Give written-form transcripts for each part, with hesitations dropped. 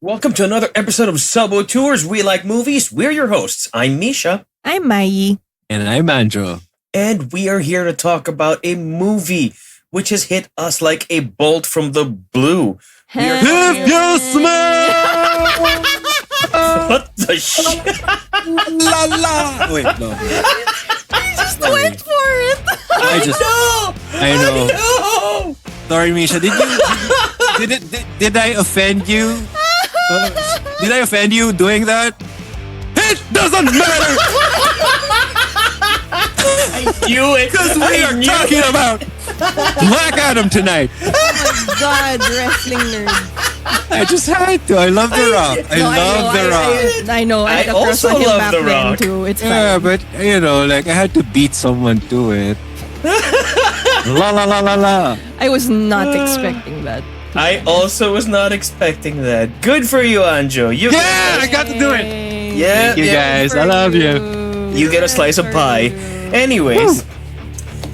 Welcome to another episode of Sub-Auteurs. We like movies. We're your hosts. I'm Misha. I'm Mai. And I'm Andrew. And we are here to talk about a movie which has hit us like a bolt from the blue. If you smell! What the shit? La la! Wait, no. I just went for it. I know. Sorry, Misha. Did I offend you? Did I offend you doing that? It doesn't matter! I knew it. Because we are talking about Black Adam tonight. Oh my god, wrestling nerd. I just had to. I love The Rock. I love The Rock. I know. I had a crush also on him love back The then Rock. too. It's Yeah, fine. but I had to beat someone to it. La la la la la. I was not expecting that. I also was not expecting that. Good for you, Anjo. You I got to do it. Yeah, Thank you yeah. guys. I love you. You get a slice of pie. Anyways,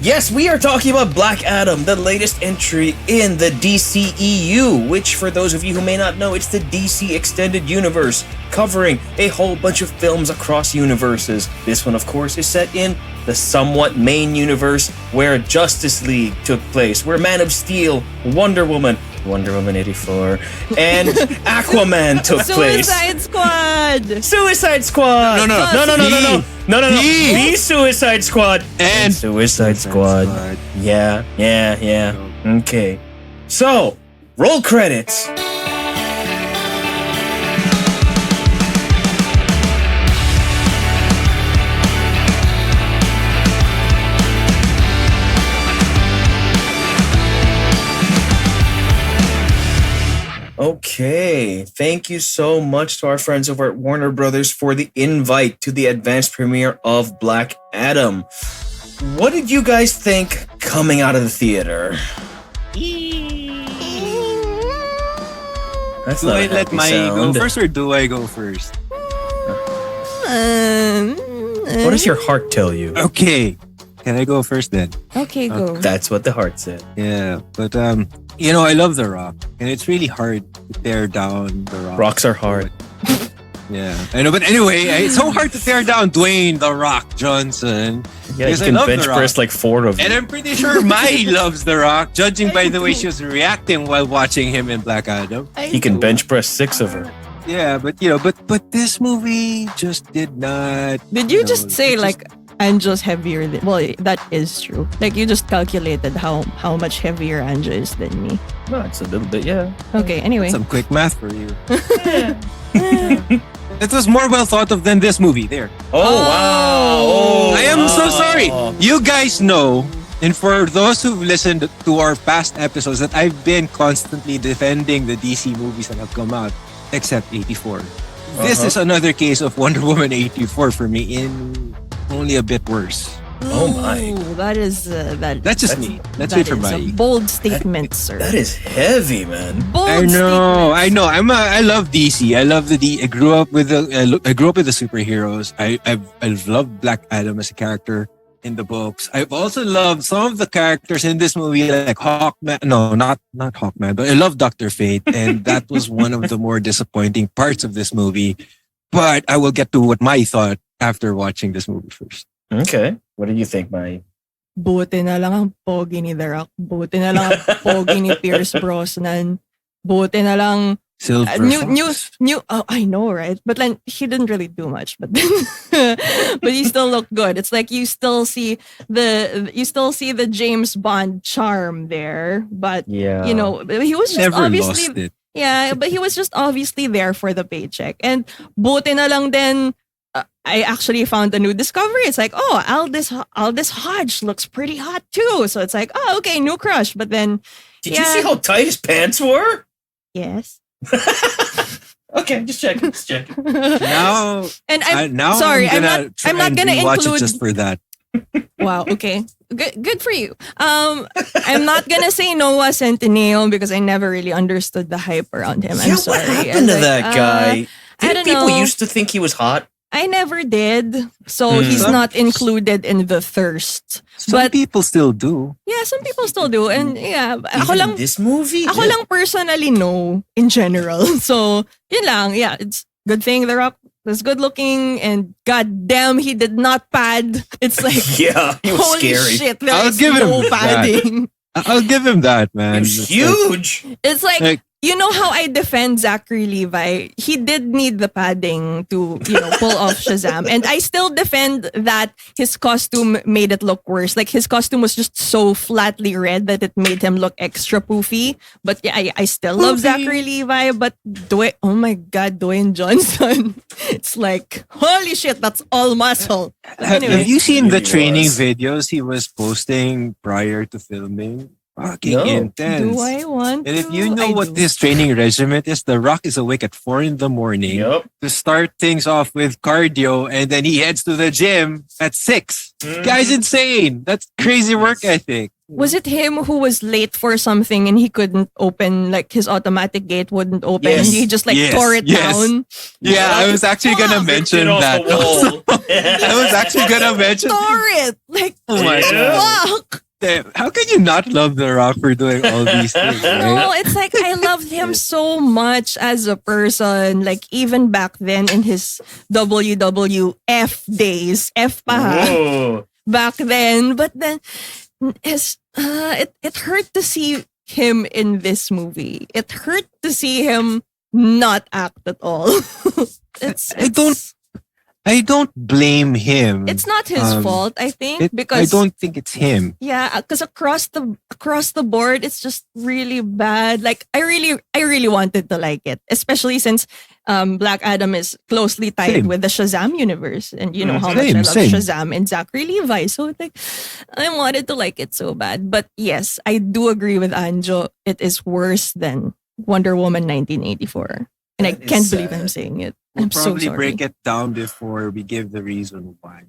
yes, we are talking about Black Adam, the latest entry in the DCEU, which, for those of you who may not know, it's the DC Extended Universe, covering a whole bunch of films across universes. This one, of course, is set in the somewhat main universe where Justice League took place, where Man of Steel, Wonder Woman 84, and Aquaman took place. Suicide Squad. Suicide Squad. No. No. The Suicide Squad And Suicide Squad. Yeah. Okay. So, roll credits. Okay, thank you so much to our friends over at Warner Brothers for the invite to the advanced premiere of Black Adam. What did you guys think coming out of the theater? That's Do not I a let happy Mai go sound. first or do I go first? What does your heart tell you? Okay. Can I go first then? Okay, go. That's what the heart said. Yeah. But I love The Rock. And it's really hard to tear down The Rock. Rocks are hard. Yeah. I know, but anyway, it's so hard to tear down Dwayne The Rock Johnson. Yeah, you Because I can love bench The Rock. press like 4 of And you. I'm pretty sure Mai loves The Rock, judging by the way she was reacting while watching him in Black Adam. He can bench press 6 of her. Yeah, but but this movie just did not. Did you just say like Anjo's heavier than? Well, that is true. Like you just calculated how much heavier Anjo is than me. No, it's a little bit, yeah. Okay. Anyway. Some quick math for you. It was more well thought of than this movie. There. Oh, wow. Oh, I am so sorry. wow. You guys know, and for those who've listened to our past episodes, that I've been constantly defending the DC movies that have come out, except 84. This is another case of Wonder Woman 84 for me, in only a bit worse. Oh my. Ooh, that is that. That's just me. Let's that wait for is a Mai. bold statement, sir. That is heavy, man. bold I know. statement. I love DC. I love I grew up with the superheroes. I've loved Black Adam as a character in the books. I've also loved some of the characters in this movie, like Hawkman. No, not Hawkman, but I love Dr. Fate, and that was one of the more disappointing parts of this movie. But I will get to what Mai thought after watching this movie first. Okay. What do you think, Mai? Buti na lang ang pogi ni The Rock. Buti na lang ang pogi ni Pierce Brosnan. Buti na lang Silver new. Oh, I know, right? But like he didn't really do much, but but he still looked good. It's like you still see the James Bond charm there, but Yeah. he was just Never obviously lost it. yeah, but he was just obviously there for the paycheck. And buti na lang din. I actually found a new discovery. It's like, oh, Aldous Hodge looks pretty hot too. So it's like, oh, okay, new crush. But then, Did you see how tight his pants were? yes. Okay, just checking. Now, And I'm now sorry, I'm I'm not gonna watch include. it just for that. Wow. Okay. Good for you. I'm not gonna say Noah Centineo because I never really understood the hype around him. I'm Yeah, sorry. what happened to that guy? I Didn't don't people know. used to think he was hot? I never did. So he's Some- not included in the thirst. Some But people still do. yeah, some people still do. And yeah, ako Even lang, in this movie? ako lang personally no in general. So, yun lang. Yeah, it's good thing The Rock was good looking and god damn he did not pad. It's like Yeah, he was holy scary. shit, there I'll is give him no that. padding. I'll give him that, He man. was huge. It's like, Like- you know how I defend Zachary Levi? He did need the padding to, pull off Shazam. And I still defend that his costume made it look worse. Like his costume was just so flatly red that it made him look extra poofy. But yeah, I still love Zachary Levi. But oh my God, Dwayne Johnson. It's like, holy shit, that's all muscle. Have Anyway. you seen the Really training was. videos he was posting prior to filming? Fucking No. intense. Do I want And if to? you know I what do. his training regimen is, The Rock is awake at 4 in the morning Yup. to start things off with cardio, and then he heads to the gym at 6. Guy's insane. That's crazy work ethic. Was it him who was late for something and he couldn't open, like his automatic gate wouldn't open Yes. and he just like Yes. tore it Yes. down? Yeah, I was actually gonna mention Ripped it off that. the wall. I was actually gonna mention. Tore it! Like, Oh my Yeah. god! fuck! Damn, how can you not love The Rock for doing all these things? No, Right? it's like I loved him so much as a person. Like even back then in his WWF days, F pa ha, Whoa. back then. But then it hurt to see him in this movie. It hurt to see him not act at all. I don't blame him. It's not his fault, I think, I because don't think it's him. yeah, because across the board, it's just really bad. Like I really wanted to like it, especially since Black Adam is closely tied Same. with the Shazam universe, and you know how much Same, I love same. Shazam and Zachary Levi. So it's like I wanted to like it so bad, but yes, I do agree with Anjo. It is worse than Wonder Woman 1984, and I That is can't believe I'm sad. saying it. We'll I'm so probably sorry. break it down before we give the reason why.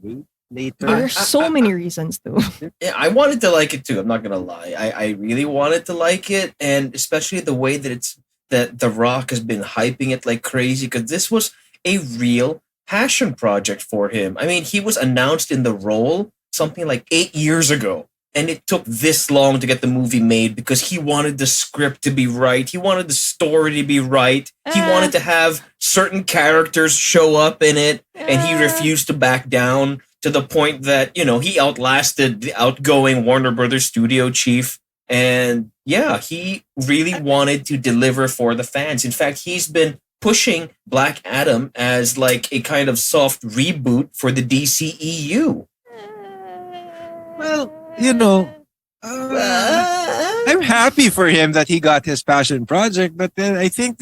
Later. There are so many reasons though. Yeah, I wanted to like it too. I'm not gonna lie. I really wanted to like it, and especially the way that The Rock has been hyping it like crazy, because this was a real passion project for him. I mean, he was announced in the role something like 8 years ago, and it took this long to get the movie made because he wanted the script to be right. He wanted the story to be right. He wanted to have certain characters show up in it, and he refused to back down to the point that, he outlasted the outgoing Warner Brothers studio chief. And yeah, he really wanted to deliver for the fans. In fact, he's been pushing Black Adam as like a kind of soft reboot for the DCEU. Well, I'm happy for him that he got his passion project, but then I think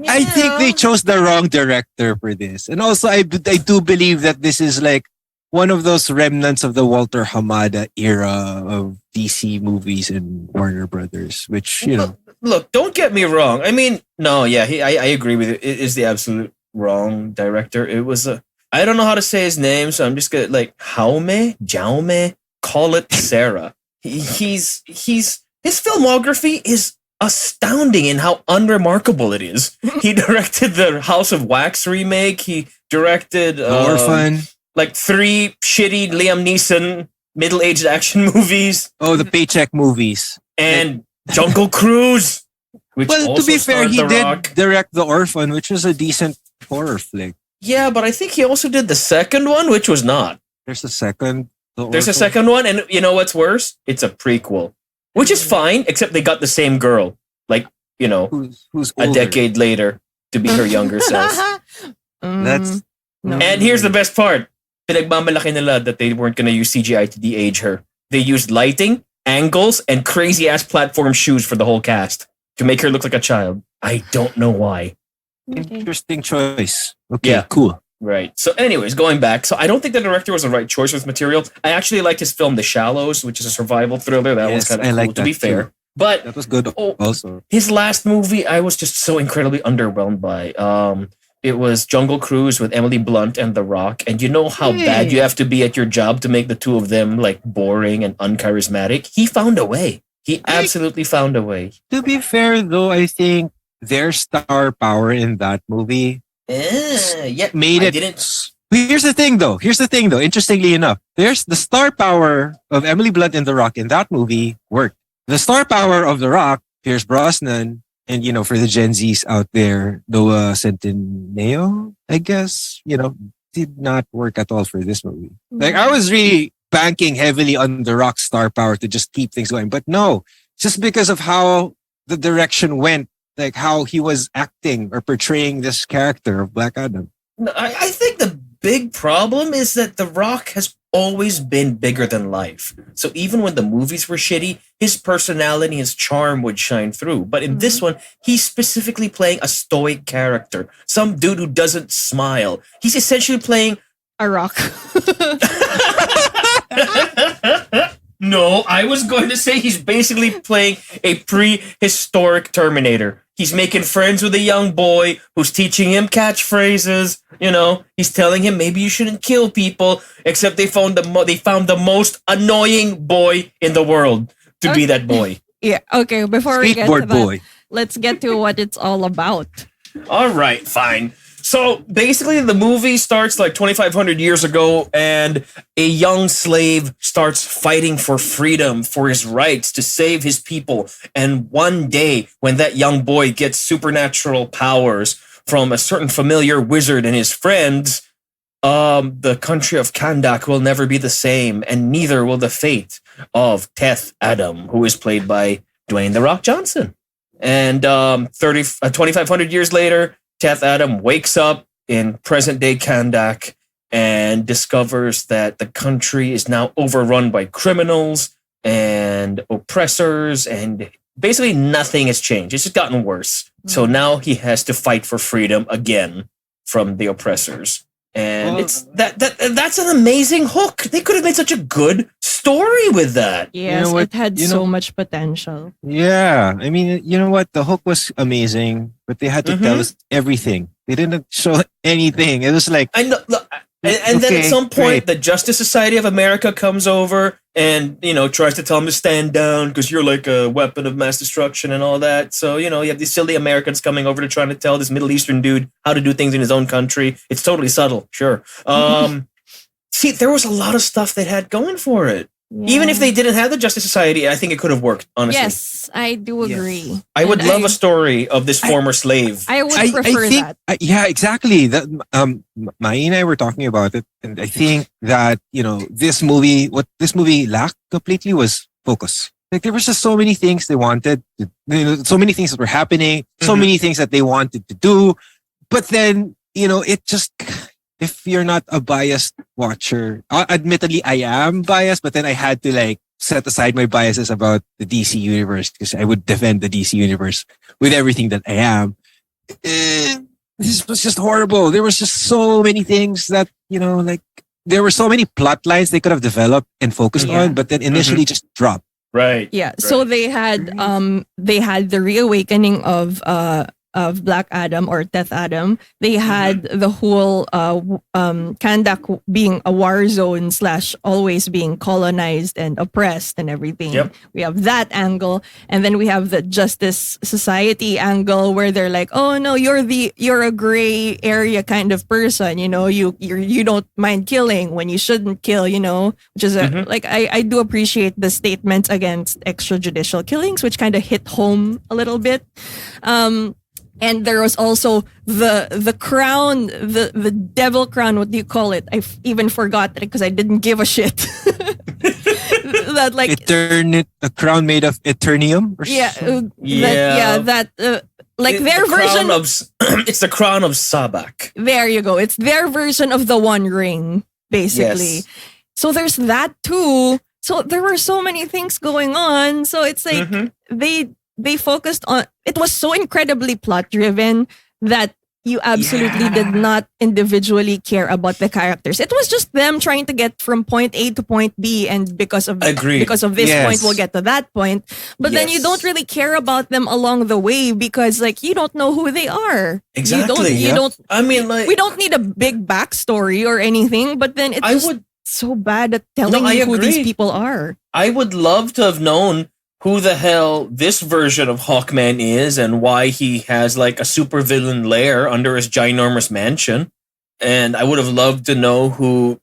I think they chose the wrong director for this. And also, I do believe that this is like one of those remnants of the Walter Hamada era of DC movies and Warner Brothers, which, Look, don't get me wrong. I mean, no, yeah, I agree with you. It is the absolute wrong director. It was I don't know how to say his name, so I'm just gonna Jaume, call it Sarah. His filmography is astounding in how unremarkable it is. He directed the House of Wax remake. He directed Orphan. like 3 shitty Liam Neeson middle-aged action movies, Oh, the paycheck movies. and Jungle Cruise. Which Well, to also be fair, starred he The did Rock. direct The Orphan, which was a decent horror flick. Yeah, but I think he also did the second one, which was not. There's a second. There's a second one, and you know what's worse? It's a prequel, which is fine, except they got the same girl, like, Who's a older. decade later to be her younger self. That's- no. And here's the best part. Pinagmamalaki nila that they weren't going to use CGI to de-age her. They used lighting, angles, and crazy-ass platform shoes for the whole cast to make her look like a child. I don't know why. Interesting choice. Okay, Yeah. cool. Right. So anyways, going back. So I don't think the director was the right choice with material. I actually liked his film The Shallows, which is a survival thriller. That was Yes, kind of I cool, like to be that fair. too. But That was good Oh. also. his last movie, I was just so incredibly underwhelmed by. It was Jungle Cruise with Emily Blunt and The Rock. And you know how bad you have to be at your job to make the two of them like boring and uncharismatic? He found a way. He absolutely found a way. To be fair, though, I think their star power in that movie Yeah, made I it. didn't. Here's the thing, though. Interestingly enough, there's the star power of Emily Blunt in The Rock in that movie worked. The star power of The Rock, Pierce Brosnan, and for the Gen Zs out there, Noah Centineo, I guess, did not work at all for this movie. Like I was really banking heavily on The Rock's star power to just keep things going, but no, just because of how the direction went, like how he was acting or portraying this character of Black Adam. No, I think the big problem is that The Rock has always been bigger than life. So even when the movies were shitty, his personality, his charm would shine through. But in this one, he's specifically playing a stoic character. Some dude who doesn't smile. He's essentially playing a rock. No, I was going to say he's basically playing a prehistoric Terminator. He's making friends with a young boy who's teaching him catchphrases. He's telling him maybe you shouldn't kill people. Except they found the most annoying boy in the world to be that boy. Yeah. Okay. Before we get to Skateboard that, boy. let's get to what it's all about. All right, fine. So basically, the movie starts like 2,500 years ago, and a young slave starts fighting for freedom, for his rights, to save his people. And one day, when that young boy gets supernatural powers from a certain familiar wizard and his friends, the country of Kandak will never be the same, and neither will the fate of Teth Adam, who is played by Dwayne "The Rock" Johnson. And 2,500 years later, Teth Adam wakes up in present-day Kandak and discovers that the country is now overrun by criminals and oppressors, and basically nothing has changed. It's just gotten worse. So now he has to fight for freedom again from the oppressors. And it's that's an amazing hook. They could have made such a good story with that. Yes, it had so much potential. Yeah. I mean, you know what? The hook was amazing, but they had to tell us everything. They didn't show anything. It was like... I know. Look, and then at some point, the Justice Society of America comes over and, tries to tell him to stand down because you're like a weapon of mass destruction and all that. So, you have these silly Americans coming over to try to tell this Middle Eastern dude how to do things in his own country. It's totally subtle, sure. See, there was a lot of stuff that had going for it. Yeah. Even if they didn't have the Justice Society, I think it could have worked, honestly. Yes, I do agree. I would love a story of this former slave. I would prefer that. Yeah, exactly. That Mai and I were talking about it, and I think that what this movie lacked completely was focus. Like there was just so many things they wanted, so many things that were happening, so many things that they wanted to do, but then it just. If you're not a biased watcher, admittedly I am biased, but then I had to set aside my biases about the DC universe because I would defend the DC universe with everything that I am. This was just horrible. There was just so many things that, there were so many plot lines they could have developed and focused on, but then initially just dropped. Right. Yeah. Right. So they had the reawakening of Black Adam or Teth Adam. They had the whole Kandak being a war zone / always being colonized and oppressed and everything. Yep. We have that angle, and then we have the Justice Society angle where they're like, oh no, you're a gray area kind of person. You don't mind killing when you shouldn't kill. Which is I do appreciate the statements against extrajudicial killings, which kind of hit home a little bit. And there was also the crown, the devil crown. What do you call it? I even forgot it because I didn't give a shit. That a crown made of Eternium. Their version of it's the crown of Sabak. There you go. It's their version of the One Ring, basically. Yes. So there's that too. So there were so many things going on. So it's like they focused on, it was so incredibly plot driven that you absolutely did not individually care about the characters. It was just them trying to get from point A to point B, and because of this point we'll get to that point. But then you don't really care about them along the way because you don't know who they are. Exactly. You don't I mean, we don't need a big backstory or anything, but then it's so bad at telling you who these people are. I would love to have known who the hell this version of Hawkman is and why he has like a supervillain lair under his ginormous mansion. And I would have loved to know who,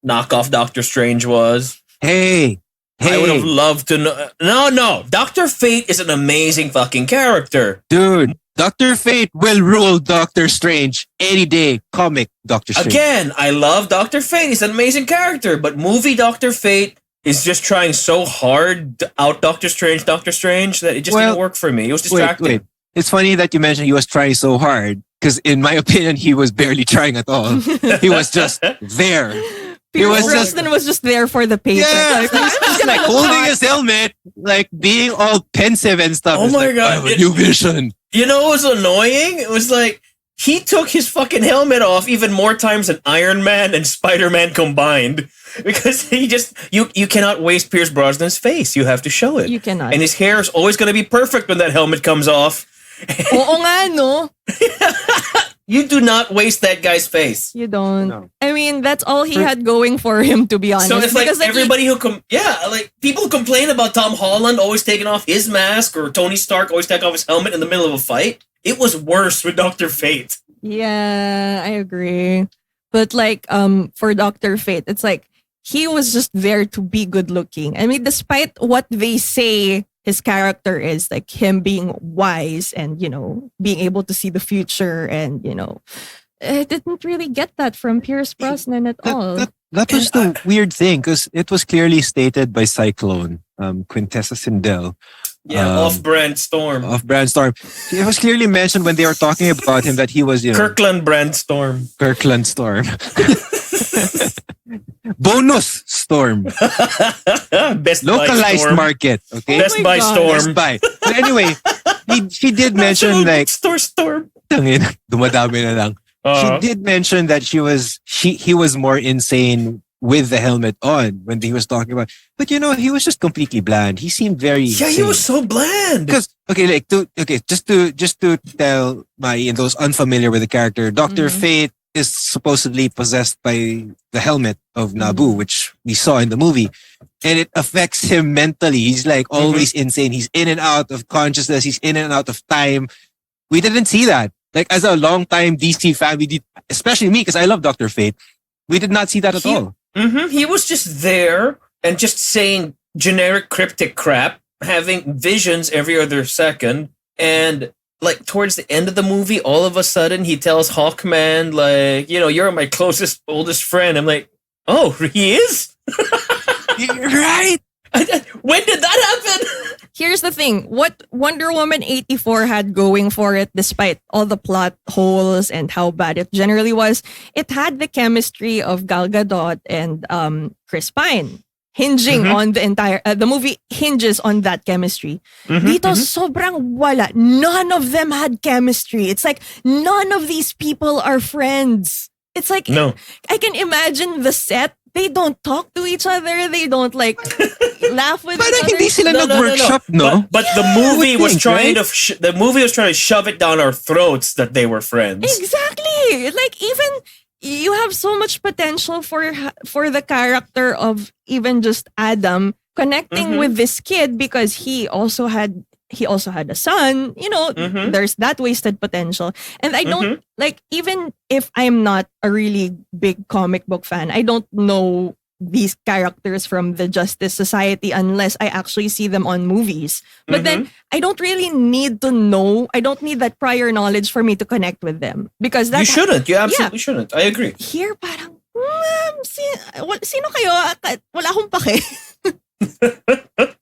knockoff Doctor Strange was. Hey. I would have loved to know. No. Dr. Fate is an amazing fucking character. Dude, Dr. Fate will rule Doctor Strange any day. Comic Doctor Strange. Again, I love Dr. Fate. He's an amazing character. But movie Dr. Fate is just trying so hard to out Doctor Strange that it just didn't work for me. It was distracting. Wait. It's funny that you mentioned he was trying so hard. Because in my opinion, he was barely trying at all. He was just there. Brosnan was just there for the paycheck. Yeah, he was just like holding his helmet, like being all pensive and stuff. Oh my God. I have a new vision. You know what was annoying? It was like he took his fucking helmet off even more times than Iron Man and Spider-Man combined. Because you cannot waste Pierce Brosnan's face. You have to show it. You cannot. And his hair is always going to be perfect when that helmet comes off. Oo nga, no? You do not waste that guy's face. You don't. No. I mean, that's all he had going for him, to be honest. So it's like because, everybody people complain about Tom Holland always taking off his mask or Tony Stark always taking off his helmet in the middle of a fight. It was worse with Dr. Fate. Yeah, I agree. But like, for Dr. Fate, it's like he was just there to be good looking. I mean, despite what they say his character is, like him being wise and, being able to see the future and, it didn't really get that from Pierce Brosnan at all. That was the weird thing because it was clearly stated by Cyclone, Quintessa Sindel. Yeah, Off-Brand Storm. It was clearly mentioned when they were talking about him that he was, Kirkland Brand Storm. Kirkland Storm. Bonus Storm. Best Localized Buy Storm. Market. Okay. Best Buy God. Storm. Best Buy. But anyway, she did mention like Storm. dumadami na lang. She did mention that he was more insane with the helmet on when he was talking about. But he was just completely bland. He seemed very Yeah, he was so bland. Because just to tell those unfamiliar with the character, Dr. Fate is supposedly possessed by the helmet of Naboo, which we saw in the movie. And it affects him mentally. He's like always insane. He's in and out of consciousness. He's in and out of time. We didn't see that. Like as a long-time DC fan, we did, especially me, because I love Dr. Fate. We did not see that at all. He was just there and just saying generic cryptic crap, having visions every other second. And like towards the end of the movie, all of a sudden he tells Hawkman, like, you're my closest, oldest friend. I'm like, oh, he is? You're right. When did that happen? Here's the thing. What Wonder Woman 84 had going for it, despite all the plot holes and how bad it generally was, it had the chemistry of Gal Gadot and Chris Pine. Hinging on the entire... the movie hinges on that chemistry. Dito, sobrang wala. None of them had chemistry. It's like, none of these people are friends. It's like, no. I can imagine the set. They don't talk to each other. They don't like laugh with each other. Hindi sila nag-workshop, no? But the movie was trying to shove it down our throats that they were friends. Exactly. Like even you have so much potential for the character of even just Adam connecting with this kid because he also had a son, there's that wasted potential. And I don't like, even if I'm not a really big comic book fan, I don't know these characters from the Justice Society unless I actually see them on movies. But then I don't really need to know. I don't need that prior knowledge for me to connect with them because that you shouldn't. You absolutely shouldn't. I agree. Here, parang sino kayo? Wala akong pake.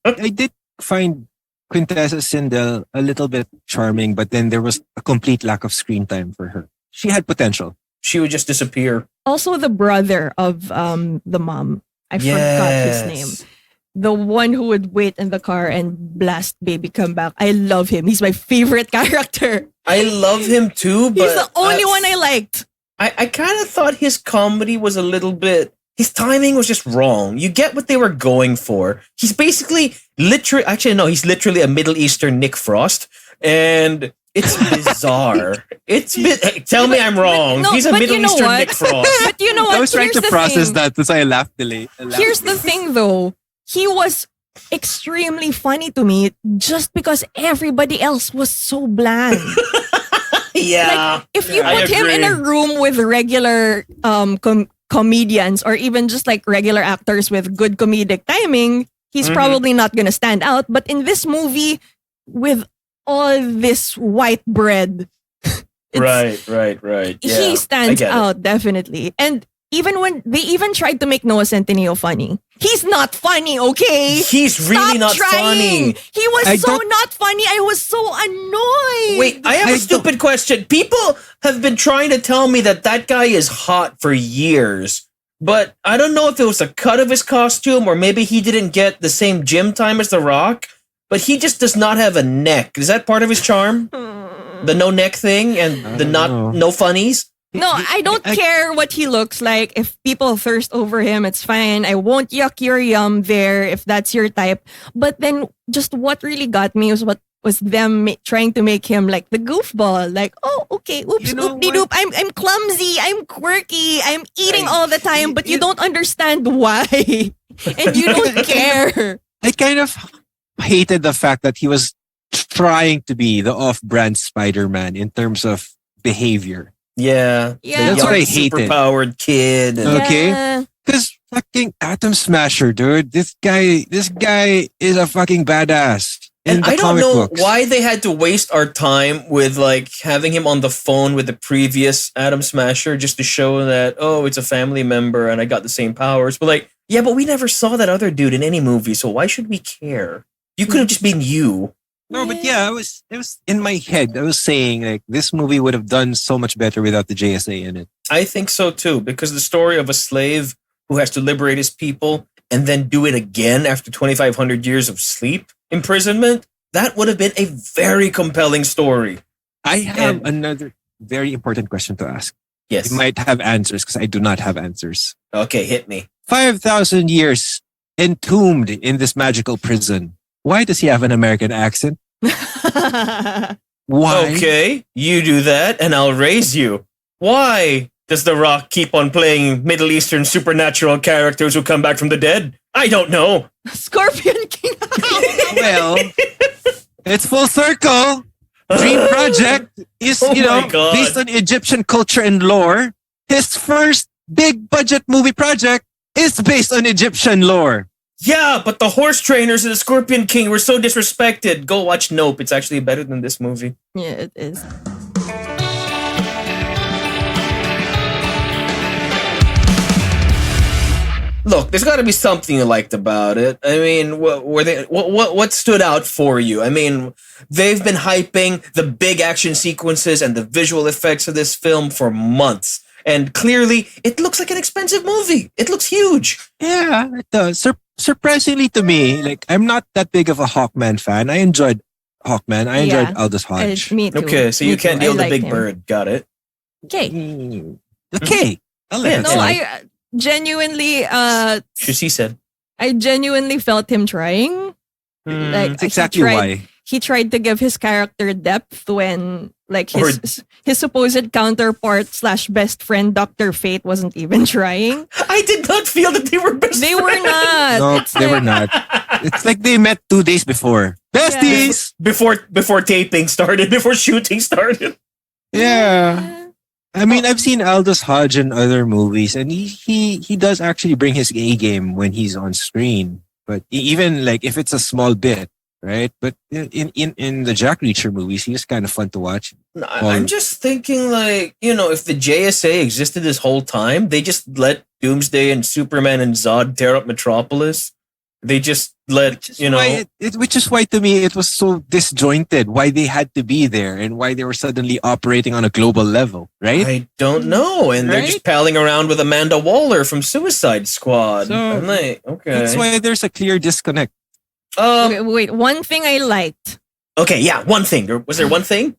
I did find Quintessa Sindel a little bit charming, but then there was a complete lack of screen time for her. She had potential. She would just disappear. Also, the brother of the mom. I forgot his name. The one who would wait in the car and blast baby come back. I love him. He's my favorite character. I love him too, but... He's the only one I liked. I kind of thought his comedy was a little bit... His timing was just wrong. You get what they were going for. He's basically he's literally a Middle Eastern Nick Frost. And it's bizarre. Tell me I'm wrong. He's a Middle Eastern Nick Frost. But you know what? I was trying to process that. That's why I laughed. Here's the thing though. He was extremely funny to me just because everybody else was so bland. Yeah. Like, if you I put him in a agree. room with regular comedians or even just like regular actors with good comedic timing, he's probably not gonna stand out. But in this movie, with all this white bread, Right. Yeah, he I stands get it. out definitely. And even when they even tried to make Noah Centineo funny, he's not funny. Okay, He's really Stop not trying. funny. He was I so don't- not funny. I was so annoyed. Wait, I have a stupid question. People have been trying to tell me that guy is hot for years, but I don't know if it was a cut of his costume or maybe he didn't get the same gym time as The Rock, but he just does not have a neck. Is that part of his charm? The no neck thing and the don't not know. no funnies? No, I don't care what he looks like. If people thirst over him, it's fine. I won't yuck your yum there if that's your type. But then just what really got me was them trying to make him like the goofball. Like, oh, okay, oops, You know oopty doop. I'm clumsy. I'm quirky. I'm eating all the time, but you don't understand why. And you don't care. I kind of hated the fact that he was trying to be the off-brand Spider-Man in terms of behavior. Yeah. Yeah. The That's what I young, hated. superpowered kid. And Okay. Yeah. Because fucking Atom Smasher, dude. This guy is a fucking badass. In And the I don't comic know books. why they had to waste our time with like having him on the phone with the previous Atom Smasher just to show that, oh, it's a family member and I got the same powers. But like, yeah, but we never saw that other dude in any movie, so why should we care? You could have just been you. No, but yeah, it was in my head. I was saying like this movie would have done so much better without the JSA in it. I think so too, because the story of a slave who has to liberate his people and then do it again after 2,500 years of sleep imprisonment, that would have been a very compelling story. I have And- another very important question to ask. Yes. You might have answers because I do not have answers. Okay, hit me. 5,000 years entombed in this magical prison. Why does he have an American accent? Why? Okay, you do that and I'll raise you. Why does The Rock keep on playing Middle Eastern supernatural characters who come back from the dead? I don't know. Scorpion King. Well, it's full circle. Dream Project is, Oh my God. based on Egyptian culture and lore. His first big budget movie project is based on Egyptian lore. Yeah, but the horse trainers and the Scorpion King were so disrespected. Go watch Nope. It's actually better than this movie. Yeah, it is. Look, there's got to be something you liked about it. I mean, what stood out for you? I mean, they've been hyping the big action sequences and the visual effects of this film for months. And clearly, it looks like an expensive movie. It looks huge. Yeah, it does. Surprisingly to me, like I'm not that big of a Hawkman fan. I enjoyed Hawkman. I enjoyed Yeah. Aldous Hodge. Me too. Okay, so Me you can't too. I deal the liked big him. bird. Got it. Okay. Okay. I'll let Yeah, it No, slide. I genuinely She said. I genuinely felt him trying. Like That's exactly why. he tried to give his character depth when like Or- his supposed counterpart / best friend Dr. Fate wasn't even trying. I did not feel that they were best They were friends. not. No, It's they were like- not. It's like they met 2 days before. Besties! Before taping started, before shooting started. Yeah. I mean, I've seen Aldous Hodge in other movies, and he does actually bring his A game when he's on screen. But even like if it's a small bit, right? But in the Jack Reacher movies, he was kind of fun to watch. No, I'm just thinking, like, if the JSA existed this whole time, they just let Doomsday and Superman and Zod tear up Metropolis. They just let, Which is why to me it was so disjointed. Why they had to be there and why they were suddenly operating on a global level, right? I don't know. And they're just Right? palling around with Amanda Waller from Suicide Squad. So, I'm like, okay. That's why there's a clear disconnect. Okay, wait, one thing I liked. Okay, yeah, one thing. Was there one thing?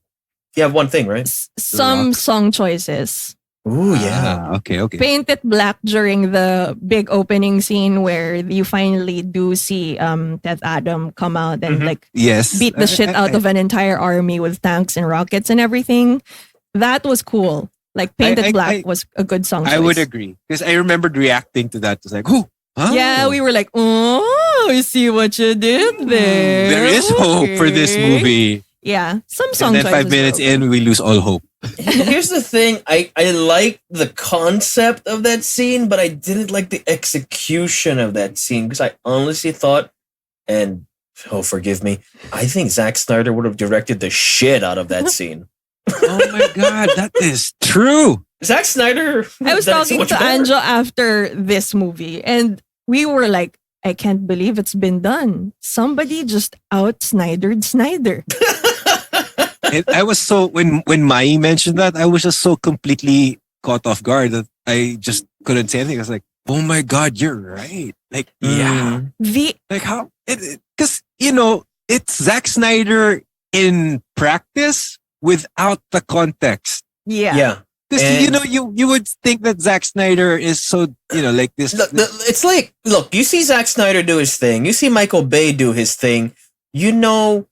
You have one thing, right? Some Rock. song choices. Ooh, yeah. Okay. Paint it black during the big opening scene where you finally do see Death Adam come out and Mhm. like Yes. beat the shit out of an entire army with tanks and rockets and everything. That was cool. Like Paint It Black was a good song choice. I would agree because I remembered reacting to that. It's like, who? Huh? Yeah, we were like, oh. Oh, you see what you did there. There is hope for this Okay. movie. Yeah, some And song then 5 choices minutes were okay. in, we lose all hope. Here's the thing. I like the concept of that scene, but I didn't like the execution of that scene because I honestly thought, and oh, forgive me, I think Zack Snyder would have directed the shit out of that scene. Oh my God, that is true. Zack Snyder. I was done it so talking much to better. Anjo after this movie, and we were like, I can't believe it's been done. Somebody just out Snydered Snyder. I was so when Mai mentioned that, I was just so completely caught off guard that I just couldn't say anything. I was like, "Oh my God, you're right!" Like, yeah, The like how? Because it's Zack Snyder in practice without the context. yeah. Because And- you would think that Zack Snyder is so like this. It's like, look, you see Zack Snyder do his thing. You see Michael Bay do his thing. You know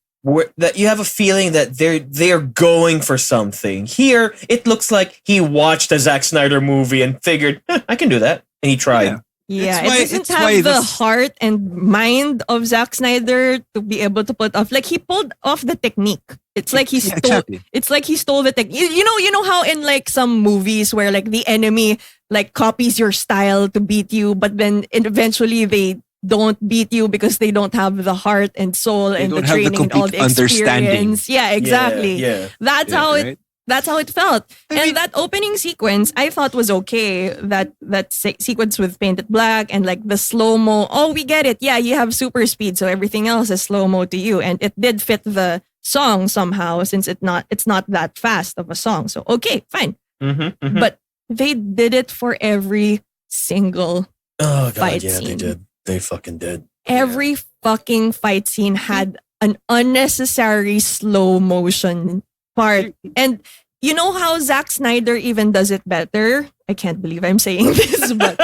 that you have a feeling that they're going for something. Here, it looks like he watched a Zack Snyder movie and figured, I can do that. And he tried. Yeah, It's it it's doesn't why have the this- heart and mind of Zack Snyder to be able to put off. Like he pulled off the technique. It's like he Yeah, stole. exactly. It's like he stole the technique. You know how in like some movies where like the enemy like copies your style to beat you, but then eventually they don't beat you because they don't have the heart and soul They and the don't have the training and all the complete understanding. experience. Yeah, exactly. Yeah. That's Yeah, how it right? that's how it felt. I And mean- that opening sequence, I thought was okay. That sequence with painted black and like the slow mo. Oh, we get it. Yeah, you have super speed, so everything else is slow mo to you, and it did fit the song somehow since it's not that fast of a song. So okay, fine. Mm-hmm, But they did it for every single oh, God, fight yeah, they scene. did. They fucking did. every fucking fight scene had an unnecessary slow motion part. And you know how Zack Snyder even does it better? I can't believe I'm saying this, but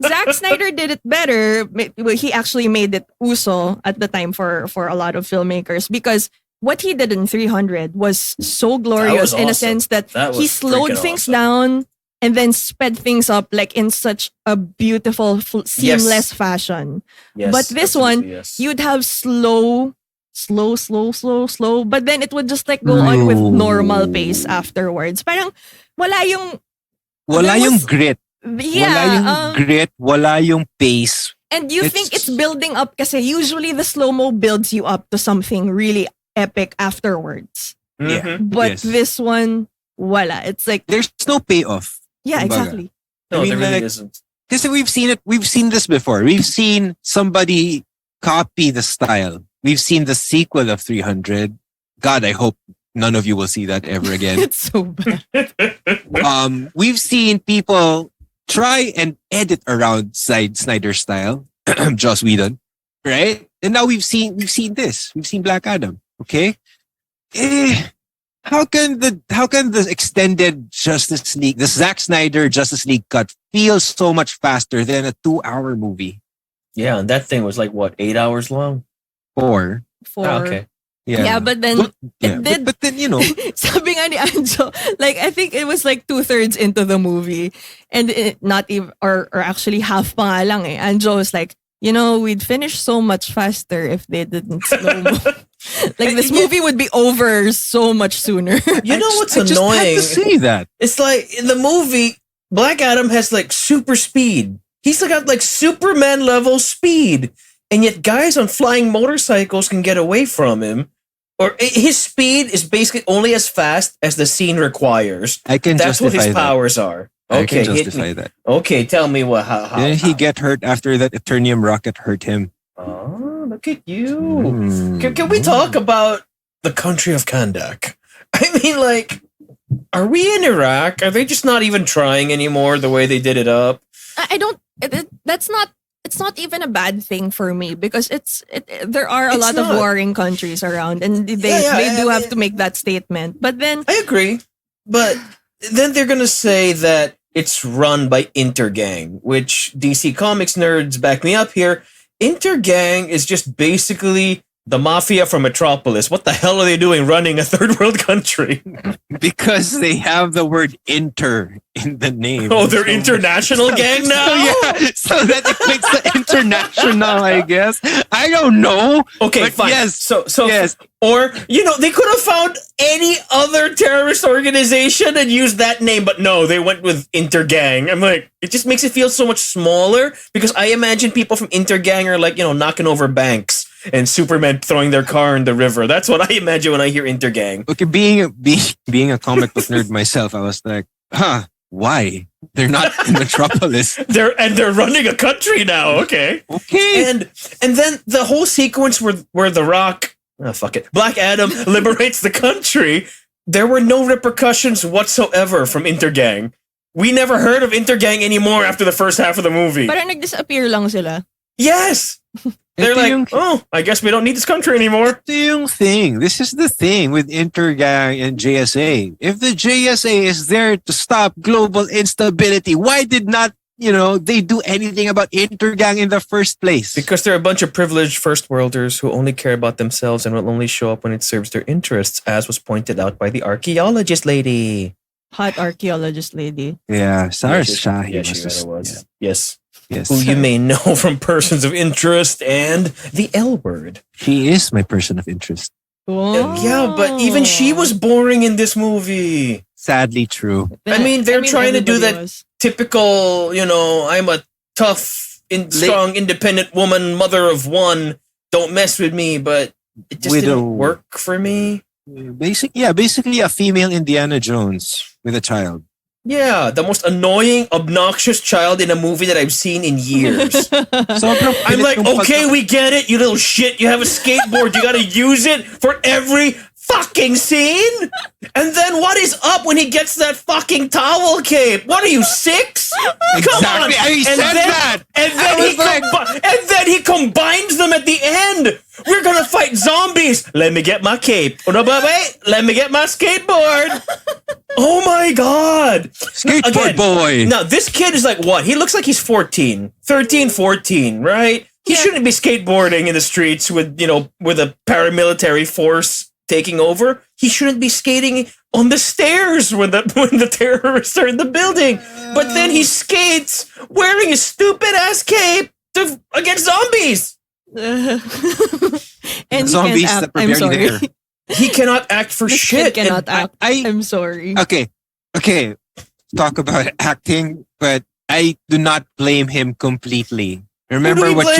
Zack Snyder did it better. He actually made it uso at the time for a lot of filmmakers because what he did in 300 was so glorious in a awesome. sense that That he was slowed freaking things awesome. down and then sped things up like in such a beautiful, seamless fashion. Yes, But this one, absolutely, yes. You'd have slow, but then it would just like go on with normal pace afterwards. Parang wala yung Wala there yung was- grit. yeah, Wala yung grit. Wala yung pace. and you it's- think it's building up kasi usually the slow-mo builds you up to something really epic afterwards. Yeah. Mhm. But Yes. this one, wala. It's like, There's no payoff. yeah, Kumbaga. exactly. No, I mean, there really like- isn't. Because we've seen it. We've seen this before. We've seen somebody copy the style. We've seen the sequel of 300. God, I hope none of you will see that ever again. It's so bad. We've seen people try and edit around Snyder's style, Joss Whedon, right? And now we've seen this. We've seen Black Adam. Okay, how can the extended Justice League, the Zack Snyder Justice League cut, feel so much faster than a 2-hour movie? Yeah, and that thing was like, what, 8 hours long? Or For, Okay. yeah, but then But- it did. But then Sabi nga ni Anjo, like I think it was like 2/3 into the movie, and not even or actually half pa nga lang eh. Anjo was like, we'd finish so much faster if they didn't slow mo. Like this movie would be over so much sooner. You know what's I just had annoying? to say that. It's like in the movie, Black Adam has like super speed. He's got like Superman level speed. And yet guys on flying motorcycles can get away from him. Or his speed is basically only as fast as the scene requires. I can That's what justify his that. powers are. I Okay, can hit justify me. that. Okay, tell me how. Didn't he get hurt after that Eternium rocket hurt him? Oh, look at you. Mm. Can we talk about the country of Kandak? I mean, like, are we in Iraq? Are they just not even trying anymore the way they did it up? I don't. That's not. It's not even a bad thing for me because there are a It's lot of not. warring countries around, and they Yeah, do I have mean- to make that statement. But then I agree. But then they're going to say that it's run by Intergang, which DC Comics nerds back me up here. Intergang is just basically The mafia from Metropolis. What the hell are they doing running a third world country? Because they have the word inter in the name. Oh, they're international gang now? So that equates to international, I guess. I don't know. Okay, but fine. Yes. So yes. Or, they could have found any other terrorist organization and used that name, but no, they went with Intergang. I'm like, it just makes it feel so much smaller because I imagine people from Intergang are like, knocking over banks and Superman throwing their car in the river. That's what I imagine when I hear Intergang. Okay, being a comic book nerd myself, I was like, why? They're not in Metropolis. They're running a country now. Okay. Okay. And then the whole sequence where The Rock, fuck it, Black Adam liberates the country. There were no repercussions whatsoever from Intergang. We never heard of Intergang anymore after the first half of the movie. Parang nag-disappear lang sila. Yes. They're like, I guess we don't need this country anymore. This is the thing with Intergang and JSA. If the JSA is there to stop global instability, why did not, they do anything about Intergang in the first place? Because they're a bunch of privileged first worlders who only care about themselves and will only show up when it serves their interests, as was pointed out by the archaeologist lady. Hot archaeologist lady. Yeah, Sarah Shahi. Yeah, she was. Yes. Yes. Who you may know from Persons of Interest and the L Word. She is my person of interest. Oh. Yeah, but even she was boring in this movie. Sadly true. They're trying to do that typical, I'm a tough, strong, independent woman, mother of one, don't mess with me, but it just didn't work for me. Basically a female Indiana Jones with a child. Yeah, the most annoying, obnoxious child in a movie that I've seen in years. I'm like, okay, we get it, you little shit. You have a skateboard. You got to use it for every fucking scene. And then what is up when he gets that fucking towel cape? What are you, 6? Exactly. Come on. I said that. And then he combines them at the end. We're gonna fight zombies. Let me get my cape. Let me get my skateboard. Oh my god. Skateboard boy. Now, this kid is like what? He looks like he's 14. 13, 14, right? He shouldn't be skateboarding in the streets with a paramilitary force taking over. He shouldn't be skating on the stairs when the terrorists are in the building. But then he skates wearing his stupid ass cape against zombies. And zombies he can't that act. were I'm barely sorry. there. He cannot act for This shit. kid cannot act. I'm sorry. Okay. Talk about acting, but I do not blame him completely. Remember what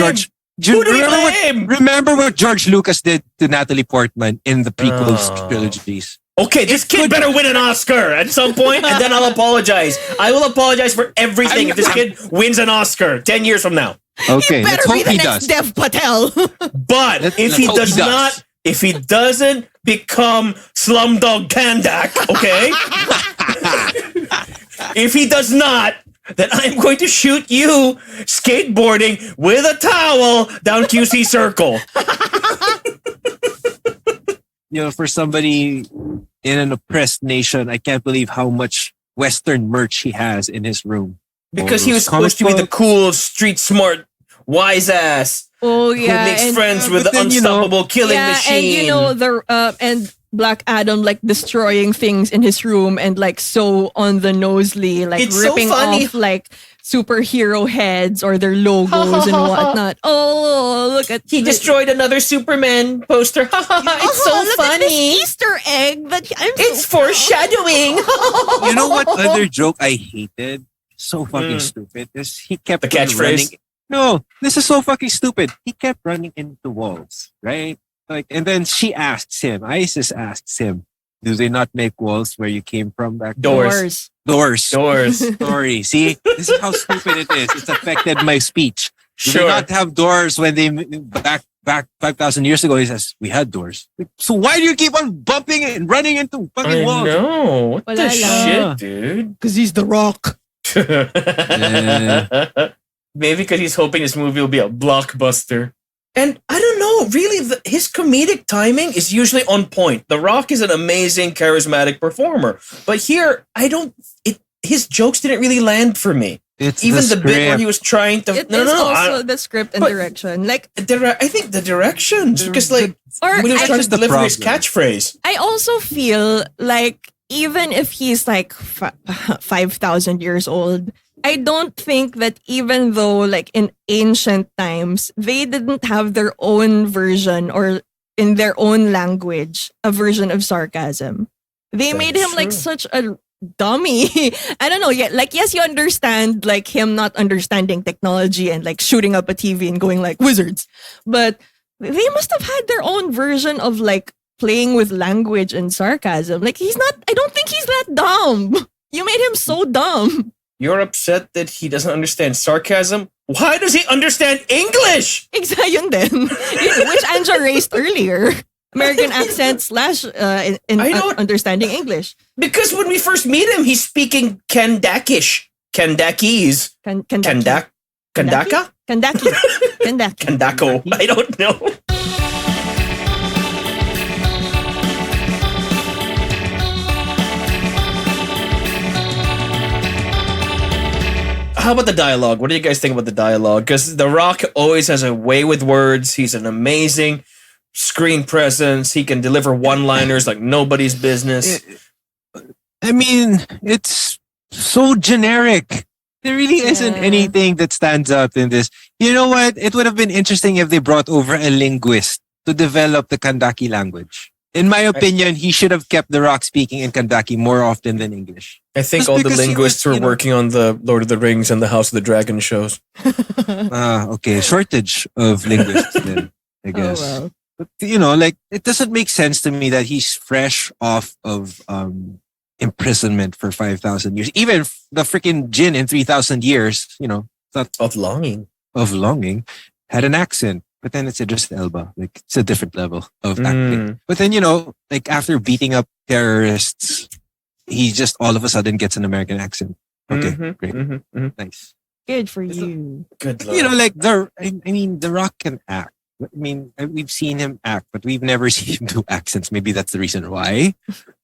George Lucas did to Natalie Portman in the prequels trilogies. Okay, this kid better win an Oscar at some point, and then I'll apologize. I will apologize for everything if this kid wins an Oscar 10 years from now. Okay, Better let's be hope the he next does. Dev Patel. But if he does not, if he doesn't become Slumdog Kandak, okay? If he does not, then I'm going to shoot you skateboarding with a towel down QC Circle. For somebody in an oppressed nation, I can't believe how much Western merch he has in his room. Because he was supposed to be the cool, street smart, wise ass. Oh yeah, who makes friends with the unstoppable killing machine. And and Black Adam like destroying things in his room and like so on the nosely, like It's ripping so funny. off like superhero heads or their logos and whatnot. Oh, look at He destroyed another Superman poster. It's so look at this funny. Easter egg that It's foreshadowing. You know what other joke I hated? So fucking stupid. Is he kept The catchphrase? running. No, this is so fucking stupid. He kept running into walls, right? And then she asks him, Isis asks him, do they not make walls where you came from back then? doors. Doors. Doors. See, this is how stupid it is. It's affected my speech. Do they Sure. not have doors when they back 5,000 years ago? He says we had doors. So why do you keep on bumping and running into fucking I walls? know. What Wala the lang. shit, dude? Because he's the Rock. Maybe because he's hoping this movie will be a blockbuster. And I don't know, really, his comedic timing is usually on point. The Rock is an amazing, charismatic performer. But here, his jokes didn't really land for me. It's Even the bit where script. he was trying to It no, is no, no, also the script and but- direction. Like, I think the directions because like or when he was I, trying to That's the deliver his problem. catchphrase. I also feel like even if he's like 5,000 years old, I don't think that even though like in ancient times, they didn't have their own version or in their own language, a version of sarcasm. They That made is him like true. such a dummy. I don't know. Yeah, like yes, you understand like him not understanding technology and like shooting up a TV and going like wizards, but they must have had their own version of like playing with language and sarcasm. Like he's not. I don't think he's that dumb. You made him so dumb. You're upset that he doesn't understand sarcasm. Why does he understand English? Exactly, yun din. Which Anja raised earlier. American accent slash I don't- understanding English. Because when we first meet him, he's speaking Kandakish. Kandakese. Kandaka? Kandaki? Kandaki. Kandako. I don't know. How about the dialogue? What do you guys think about the dialogue? Because The Rock always has a way with words. He's an amazing screen presence. He can deliver one-liners like nobody's business. I mean, it's so generic. There really isn't Yeah. anything that stands out in this. You know what? It would have been interesting if they brought over a linguist to develop the Kandaki language. In my opinion, he should have kept The Rock speaking in Kandaki more often than English. I think Just all the because he linguists was, were you know- working on the Lord of the Rings and the House of the Dragon shows. Okay. Shortage of linguists then, I Oh guess. well. But, you know, like, it doesn't make sense to me that he's fresh off of imprisonment for 5,000 years. Even the freaking Jin in 3,000 years, you know, Of longing. of longing, had an accent. But then it's Idris Elba. Like, it's a different level of acting. But then, you know, like after beating up terrorists, he just all of a sudden gets an American accent. Okay, Mhm, great. mhm, mhm. Nice. Good for you. Good lord. You know, like, I mean, The Rock can act. I mean, we've seen him act, but we've never seen him do accents. Maybe that's the reason why.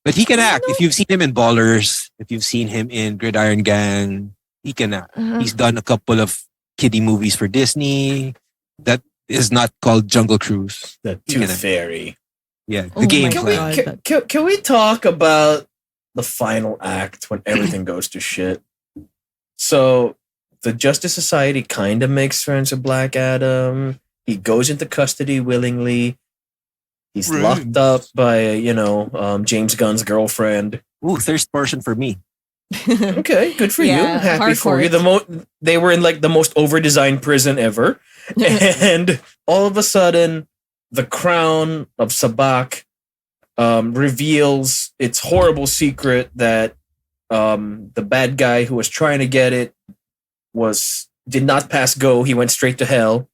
But he can act. If you've seen him in Ballers, if you've seen him in Gridiron Gang, he can act. Uh-huh. He's done a couple of kiddie movies for Disney that is not called Jungle Cruise. the He Tooth can act. Fairy. Yeah, Oh the game my Can we, plan. God. can we talk about the final act when everything goes to shit? So the Justice Society kind of makes friends with Black Adam. He goes into custody willingly. He's Right. locked up by, James Gunn's girlfriend. Ooh, thirst portion for me. Okay, good for Yeah, you. Happy for you. hardcore. They were in like the most over-designed prison ever. And all of a sudden, the crown of Sabak reveals its horrible secret that the bad guy who was trying to get it did not pass go. He went straight to hell.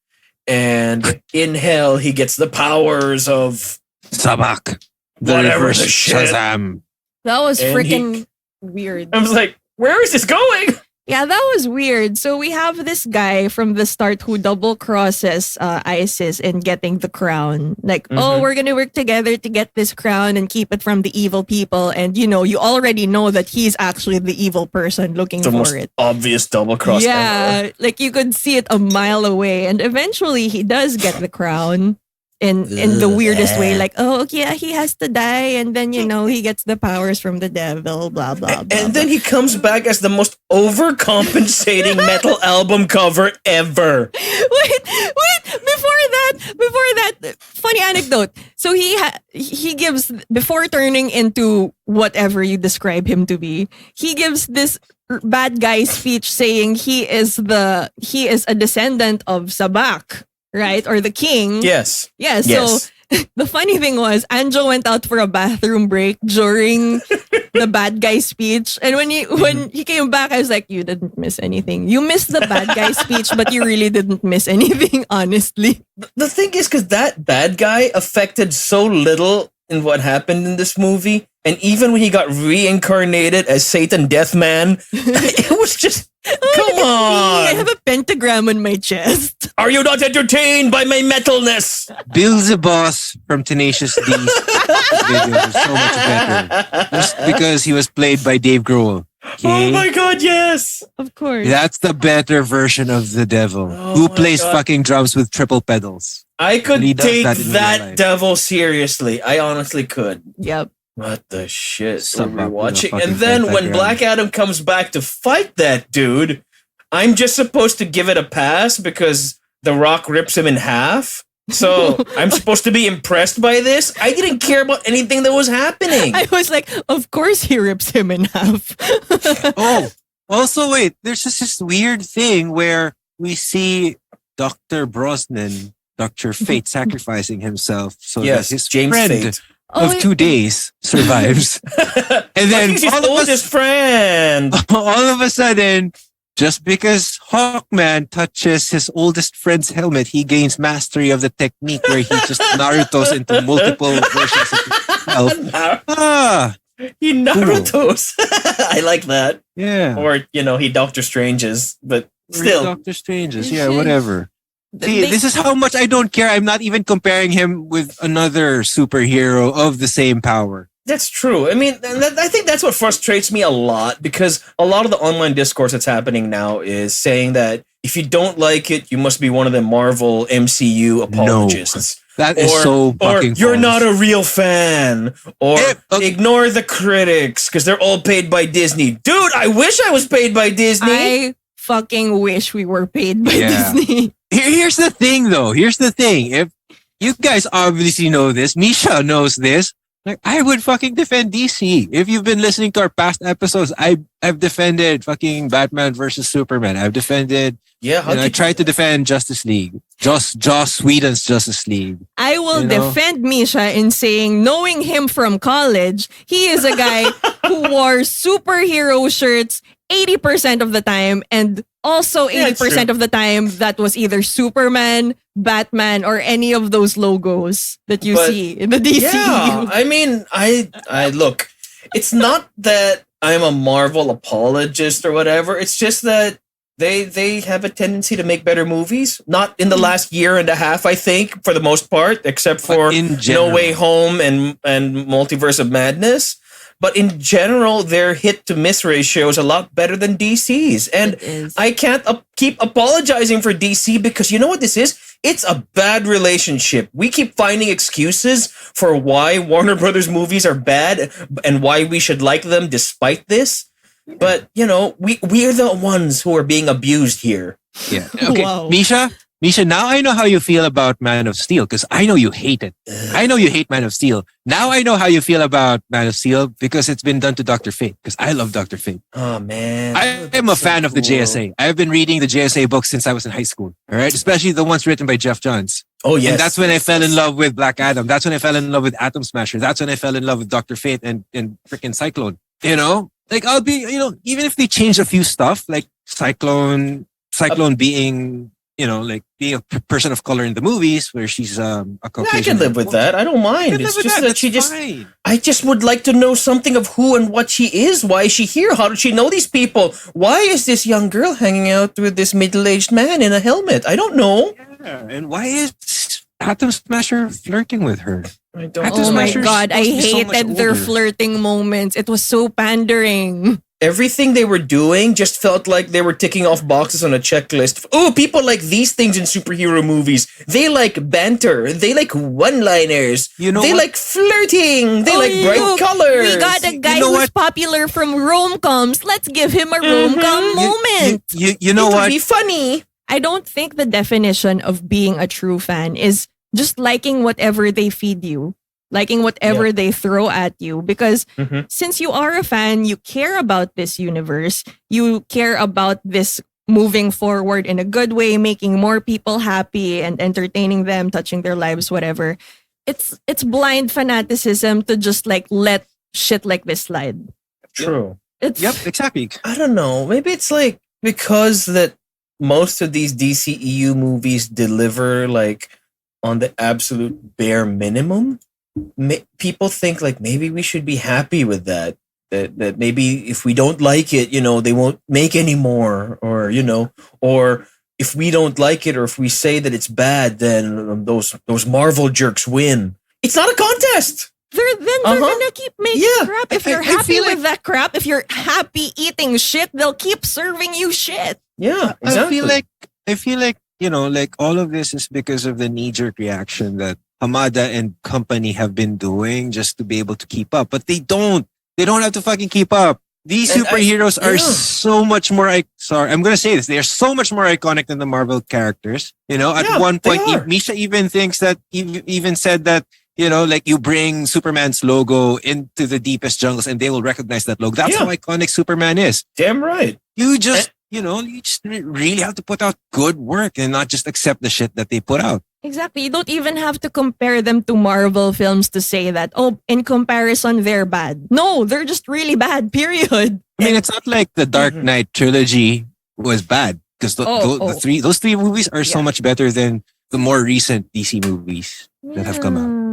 And in hell, he gets the powers of Sabak. The Whatever reverse the shit. Shazam. That was And freaking weird. I was like, where is this going? Yeah, that was weird. So we have this guy from the start who double crosses ISIS in getting the crown. Like, oh, Mhm. we're gonna work together to get this crown and keep it from the evil people. And you already know that he's actually the evil person looking The for most it. obvious double cross ever. Yeah, like you could see it a mile away. And eventually he does get the crown in the weirdest way. Like, oh, yeah, he has to die. And then, he gets the powers from the devil, blah, blah, blah. And then he comes back as the most overcompensating metal album cover ever. Wait, before that, funny anecdote. So he gives, before turning into whatever you describe him to be, he gives this bad guy speech saying he is a descendant of Sabak, right? Or the king. Yes. Yeah, so Yes. the funny thing was, Anjo went out for a bathroom break during the bad guy speech. And when he came back, I was like, you didn't miss anything. You missed the bad guy speech, but you really didn't miss anything, honestly. The thing is, because that bad guy affected so little in what happened in this movie, and even when he got reincarnated as Satan Deathman, it was just, come I on. have a pentagram on my chest. Are you not entertained by my metalness? Bill the Boss from Tenacious D's video was so much better. Just because he was played by Dave Grohl. Oh my god, yes! Of course. That's the better version of the devil Oh who my plays God. fucking drums with triple pedals. I could He does take that in real that life. devil seriously. I honestly could. Yep. What the shit Stop were we up with the watching? fucking And then when pentagram. Black Adam comes back to fight that dude, I'm just supposed to give it a pass because The Rock rips him in half. So I'm supposed to be impressed by this? I didn't care about anything that was happening. I was like, of course he rips him in half. Oh, also wait, there's just this weird thing where we see Dr. Brosnan, Dr. Fate, sacrificing himself so Yes, that his James friend Fate. Oh, of 2 days survives. And then He's his all of, oldest friend. all of a sudden, just because Hawkman touches his oldest friend's helmet, he gains mastery of the technique where he just Naruto's into multiple versions of himself. Ah, He Naruto's. I like that. yeah. Or, he Doctor Strange's, but still. Doctor Strange's, yeah, whatever. See, They- this is how much I don't care. I'm not even comparing him with another superhero of the same power. That's true. I mean, I think that's what frustrates me a lot because a lot of the online discourse that's happening now is saying that if you don't like it, you must be one of the Marvel MCU apologists. That is so fucking or you're false. not a real fan, or Okay. ignore the critics because they're all paid by Disney. Dude, I wish I was paid by Disney. I fucking wish we were paid by Yeah. Disney. Here's the thing, though. Here's the thing. If you guys obviously know this, Misha knows this. Like, I would fucking defend DC. If you've been listening to our past episodes, I've defended fucking Batman versus Superman. I've defended. Yeah, I tried to defend Justice League. Joss Whedon's Justice League. I will You know? defend Misha in saying, knowing him from college, he is a guy who wore superhero shirts 80% of the time, and also Yeah, it's 80% true. of the time that was either Superman, Batman, or any of those logos that you But- see in the DCU. Yeah, I mean, I look. It's not that I'm a Marvel apologist or whatever. It's just that they have a tendency to make better movies. Not in the last year and a half, I think, for the most part, except for in No general. Way Home and Multiverse of Madness. But in general, their hit to miss ratio is a lot better than DC's. And It is. I can't keep apologizing for DC because you know what this is? It's a bad relationship. We keep finding excuses for why Warner Brothers movies are bad and why we should like them despite this. But, we're the ones who are being abused here. Yeah. Okay. Wow. Misha, now I know how you feel about Man of Steel because I know you hate it. I know you hate Man of Steel. Now I know how you feel about Man of Steel because it's been done to Dr. Fate because I love Dr. Fate. Oh, man. I am a That's so fan of the cool. JSA. I've been reading the JSA books since I was in high school. All right. Especially the ones written by Jeff Johns. Oh, yes. And that's when I fell in love with Black Adam. That's when I fell in love with Atom Smasher. That's when I fell in love with Dr. Fate and freaking Cyclone. Like I'll be, even if they change a few stuff, like Cyclone being, like being a person of color in the movies where she's a Yeah, Caucasian. I can live with that. I don't mind. It's just that she just... fine. I just would like to know something of who and what she is. Why is she here? How did she know these people? Why is this young girl hanging out with this middle-aged man in a helmet? I don't know. Yeah, and why is Atom Smasher flirting with her? I don't Atom Oh my Smasher's god, I supposed to be so much hated their older. flirting moments. It was so pandering. Everything they were doing just felt like they were ticking off boxes on a checklist. Oh, people like these things in superhero movies. They like banter. They like one-liners. You know they what? like flirting. They Oh, like bright look, colors. We got a guy know who's what? popular from rom-coms. Let's give him a rom-com moment. You know It would what? be funny. I don't think the definition of being a true fan is just liking whatever they feed you, liking whatever they throw at you. Because Mhm. since you are a fan, you care about this universe, you care about this moving forward in a good way, making more people happy and entertaining them, touching their lives, whatever. It's blind fanaticism to just like let shit like this slide. True. It's Yep, exactly. I don't know. Maybe it's like because that most of these DCEU movies deliver like on the absolute bare minimum. People think like maybe we should be happy with that. That maybe if we don't like it, they won't make any more, or or if we don't like it, or if we say that it's bad, then those Marvel jerks win. It's not a contest. they're gonna keep making crap. If you're I happy feel with that crap, if you're happy eating shit, they'll keep serving you shit. Yeah, exactly. I feel like, like all of this is because of the knee-jerk reaction that Hamada and company have been doing just to be able to keep up. But they don't. They don't have to fucking keep up. These superheroes are so much more. Sorry, I'm gonna say this. They are so much more iconic than the Marvel characters. At one point, Misha even thinks that even said that like you bring Superman's logo into the deepest jungles and they will recognize that logo. That's how iconic Superman is. Damn right. You just you just really have to put out good work and not just accept the shit that they put out. Exactly. You don't even have to compare them to Marvel films to say that, in comparison, they're bad. No, they're just really bad, period. I mean, it's not like the Dark Knight trilogy was bad because those three movies are so much better than the more recent DC movies that have come out.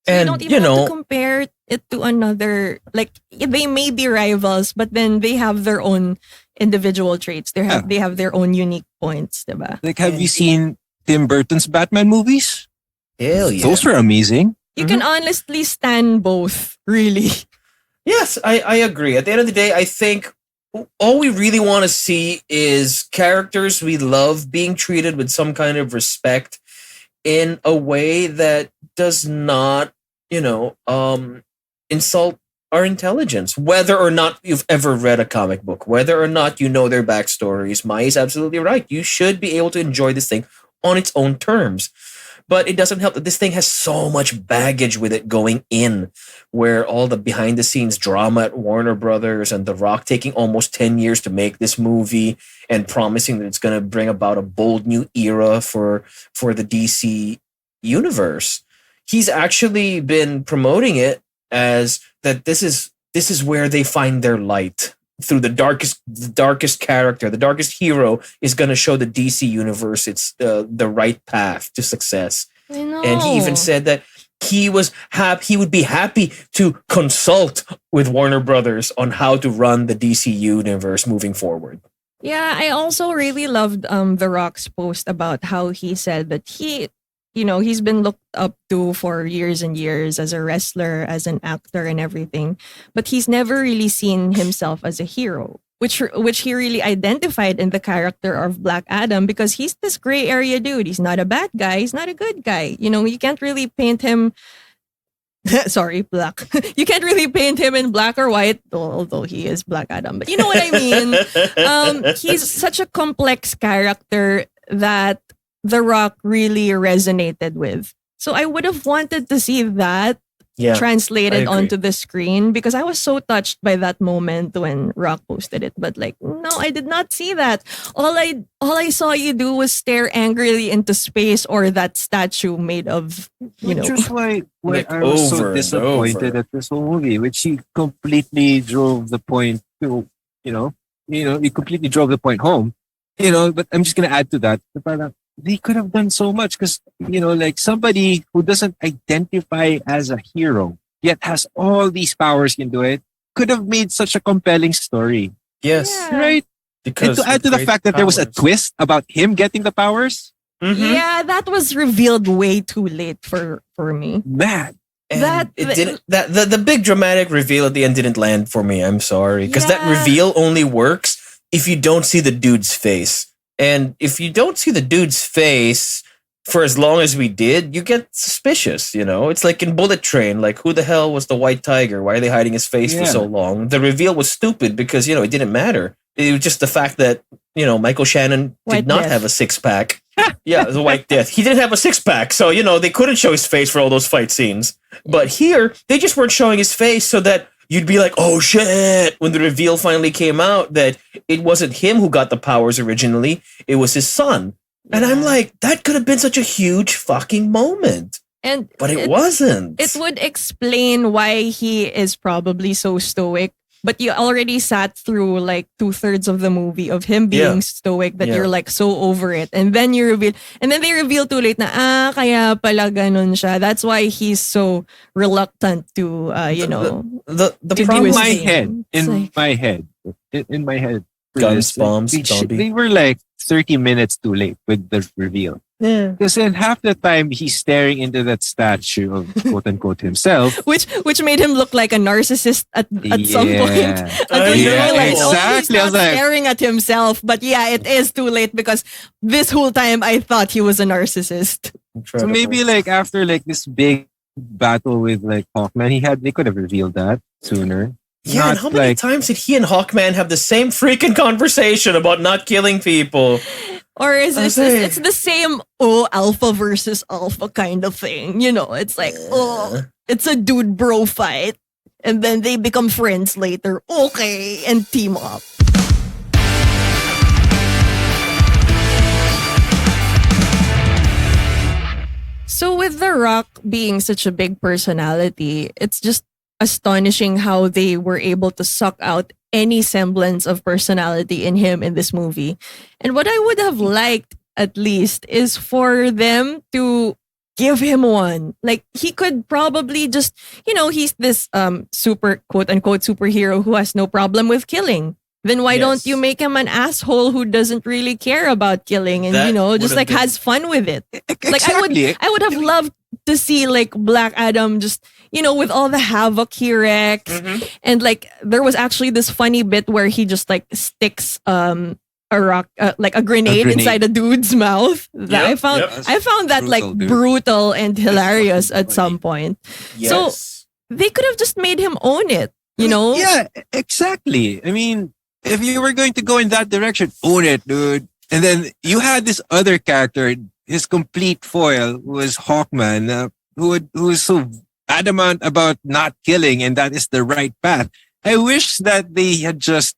So and, you don't even have to compare it to another. Like, they may be rivals, but then they have their own individual traits. They have their own unique points, diba? Like, have you seen Tim Burton's Batman movies? Hell yeah. Those were amazing. You can honestly stand both, really. Yes, I agree. At the end of the day, I think all we really want to see is characters we love being treated with some kind of respect in a way that does not, insult our intelligence. Whether or not you've ever read a comic book, whether or not you know their backstories, Mai is absolutely right. You should be able to enjoy this thing on its own terms. But it doesn't help that this thing has so much baggage with it going in, where all the behind the scenes drama at Warner Brothers and The Rock taking almost 10 years to make this movie and promising that it's going to bring about a bold new era for the DC universe. He's actually been promoting it as that this is where they find their light. Through the darkest character, the darkest hero is going to show the DC universe it's the right path to success. I know. And he even said that he would be happy to consult with Warner Brothers on how to run the DC universe moving forward. Yeah, I also really loved The Rock's post about how he said that he's been looked up to for years and years as a wrestler, as an actor and everything. But he's never really seen himself as a hero, which he really identified in the character of Black Adam because he's this gray area dude. He's not a bad guy. He's not a good guy. You can't really paint him... Sorry, black. You can't really paint him in black or white, although he is Black Adam. But you know what I mean? He's such a complex character that The Rock really resonated with. So I would have wanted to see that translated onto the screen because I was so touched by that moment when Rock posted it. But no, I did not see that. All I saw you do was stare angrily into space or that statue made of, Which is why I was so disappointed at this whole movie, which he completely drove the point to, he completely drove the point home. But I'm just going to add to that. They could have done so much because, somebody who doesn't identify as a hero yet has all these powers can do it could have made such a compelling story. Yes. Yeah. Right? Because and to add to the fact that there was a twist about him getting the powers. Mm-hmm. Yeah, that was revealed way too late for me. Man. And the big dramatic reveal at the end didn't land for me. I'm sorry. Because that reveal only works if you don't see the dude's face. And if you don't see the dude's face for as long as we did, you get suspicious, It's like in Bullet Train, like who the hell was the White Tiger? Why are they hiding his face for so long? The reveal was stupid because, it didn't matter. It was just the fact that, Michael Shannon did not have a six-pack. Yeah, the White Death. He didn't have a six-pack, so, they couldn't show his face for all those fight scenes. But here, they just weren't showing his face so that you'd be like, oh shit, when the reveal finally came out that it wasn't him who got the powers originally, it was his son. And I'm like, that could have been such a huge fucking moment. But it wasn't. It would explain why he is probably so stoic. But you already sat through 2/3 of the movie of him being stoic that you're so over it. And then you reveal, and then they reveal too late na, kaya pala ganun siya. That's why he's so reluctant to, the in problem my head, in my head, guns, bombs, zombie. They were 30 minutes too late with the reveal. Yeah. Because then half the time he's staring into that statue of quote unquote himself. which made him look like a narcissist at some point. Yeah. Until you Yeah, realize, oh, he's exactly. I not was like- staring at himself. But yeah, it is too late because this whole time I thought he was a narcissist. So maybe like after like this big battle with like Hawkman, they could have revealed that sooner. Yeah, and Not how many like- times did he and Hawkman have the same freaking conversation about not killing people? Or is it Okay. it's the same alpha versus alpha kind of thing? You know, it's like it's a dude bro fight, and then they become friends later. Okay, and team up. So with The Rock being such a big personality, it's just astonishing how they were able to suck out any semblance of personality in him in this movie. And what I would have liked at least is for them to give him one. Like he could probably just, he's this super quote unquote superhero who has no problem with killing. Then why don't Yes. you make him an asshole who doesn't really care about killing and That just would've like been- has fun with it? Like Exactly. I would have loved to see like Black Adam just with all the havoc he wreaks, and like there was actually this funny bit where he just like sticks a rock like a grenade inside a dude's mouth. That Yep, yep. I found that like Brutal, dude. brutal and hilarious at some point. Yes. They could have just made him own it, Yeah, exactly. I mean, if you were going to go in that direction, own it, dude. And then you had this other character, his complete foil was Hawkman, who is so adamant about not killing, and that is the right path. I wish that they had just,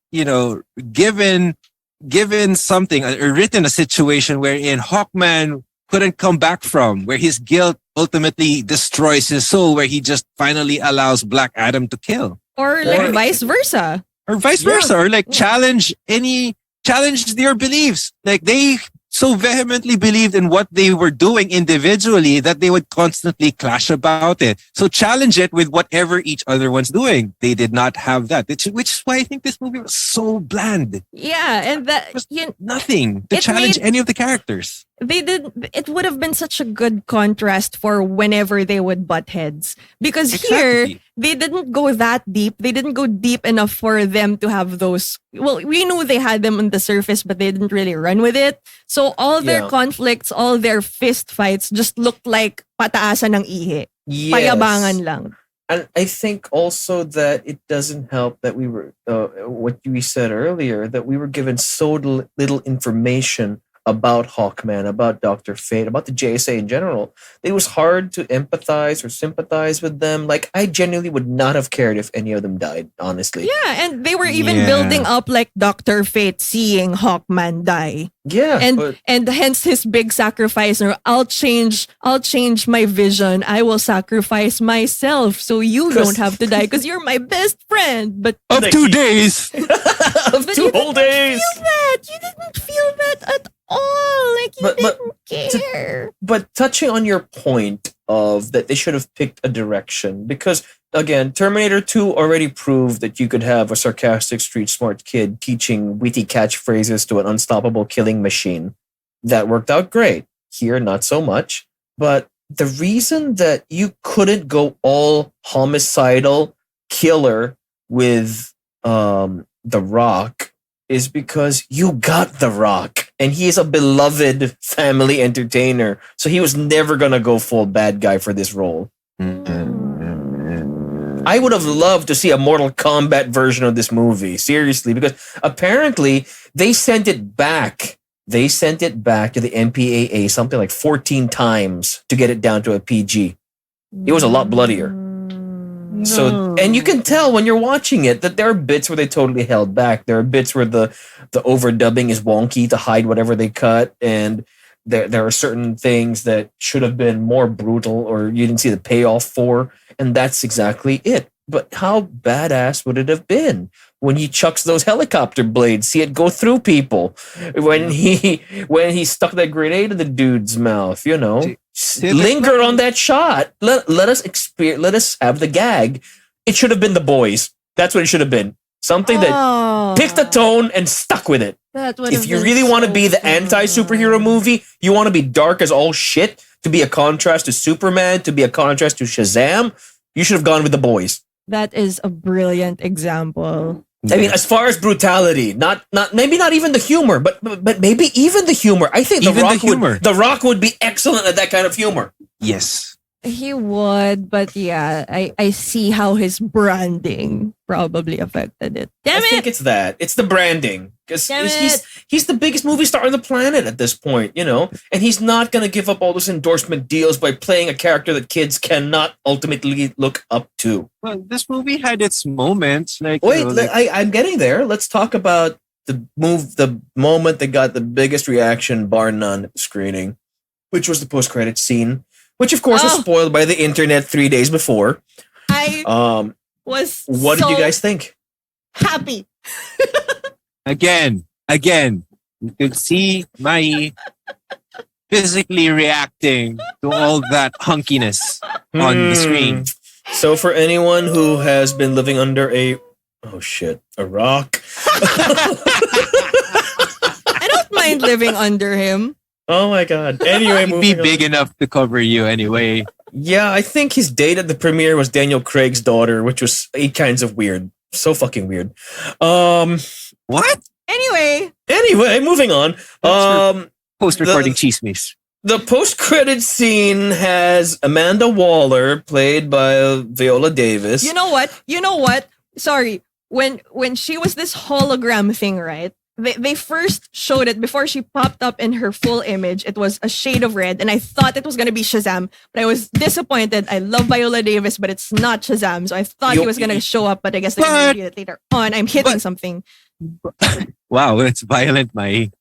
given something or written a situation wherein Hawkman couldn't come back from, where his guilt ultimately destroys his soul, where he just finally allows Black Adam to kill. or like vice versa. Or vice versa, or like challenge your beliefs. Like they so vehemently believed in what they were doing individually that they would constantly clash about it. So challenge it with whatever each other one's doing. They did not have that, which is why I think this movie was so bland. Yeah, and that Nothing to It challenge made- any of the characters. it would have been such a good contrast for whenever they would butt heads, because here Exactly. they didn't go that deep. They didn't go deep enough for them to have those. Well, we knew they had them on the surface, but they didn't really run with it. So all their Yeah. conflicts, all their fist fights just looked like pataasan ng ihi. Yes. Payabangan lang. And I think also that it doesn't help that we were, what we said earlier, that we were given so little information about Hawkman, about Dr. Fate, about the JSA in general. It was hard to empathize or sympathize with them. Like, I genuinely would not have cared if any of them died, honestly. Yeah, and they were even Yeah. building up like Dr. Fate seeing Hawkman die. Yeah. And but- hence his big sacrifice. Or I'll change my vision. I will sacrifice myself so you 'Cause- don't have to die because you're my best friend. But Of Like 2 he- days. of But 2 you whole didn't days. feel that. You didn't feel that at all. Like you But- didn't care. But touching on your point of that they should have picked a direction, because again, Terminator 2 already proved that you could have a sarcastic, street smart kid teaching witty catchphrases to an unstoppable killing machine. That worked out great. Here, not so much. But the reason that you couldn't go all homicidal killer with The Rock is because you got The Rock, and he is a beloved family entertainer. So he was never gonna go full bad guy for this role. I would have loved to see a Mortal Kombat version of this movie, seriously, because apparently they sent it back. They sent it back to the MPAA something like 14 times to get it down to a PG. It was a lot bloodier. So, and you can tell when you're watching it that there are bits where they totally held back. There are bits where the overdubbing is wonky to hide whatever they cut, and there are certain things that should have been more brutal or you didn't see the payoff for, and that's exactly it. But how badass would it have been when he chucks those helicopter blades, see it go through people, when he stuck that grenade in the dude's mouth, linger on that shot. Let us experience. Let us have the gag. It should have been The Boys. That's what it should have been. Something that picked a tone and stuck with it. That would If have you been really want to so be the fun. anti-superhero movie, you want to be dark as all shit, to be a contrast to Superman, to be a contrast to Shazam, you should have gone with The Boys. That is a brilliant example. I mean, as far as brutality, not maybe not even the humor, but maybe even the humor. I think The Rock would be excellent at that kind of humor. Yes. He would, but yeah, I see how his branding probably affected it. Damn I it! think it's that. It's the branding. Because he's the biggest movie star on the planet at this point, you know? And he's not going to give up all those endorsement deals by playing a character that kids cannot ultimately look up to. Well, this movie had its moments. Like, Wait, I'm getting there. Let's talk about the moment that got the biggest reaction, bar none, at the screening, which was the post-credits scene, which of course was spoiled by the internet 3 days before. What did you guys think? Happy. Again, you could see Mai physically reacting to all that hunkiness on the screen. So for anyone who has been living under a rock. I don't mind living under him. Oh my god. Anyway, He'd be big enough to cover you anyway. Yeah, I think his date at the premiere was Daniel Craig's daughter, which was 8 kinds of weird. So fucking weird. What? Anyway, moving on. Post-recording chismes. The post-credit scene has Amanda Waller, played by Viola Davis. You know what? Sorry. When she was this hologram thing, right? They first showed it before she popped up in her full image. It was a shade of red, and I thought it was going to be Shazam, but I was disappointed. I love Viola Davis, but it's not Shazam, so I thought he was going to show up, but I guess they're going to read it later on. I'm hitting something. Wow, it's violent, Mai.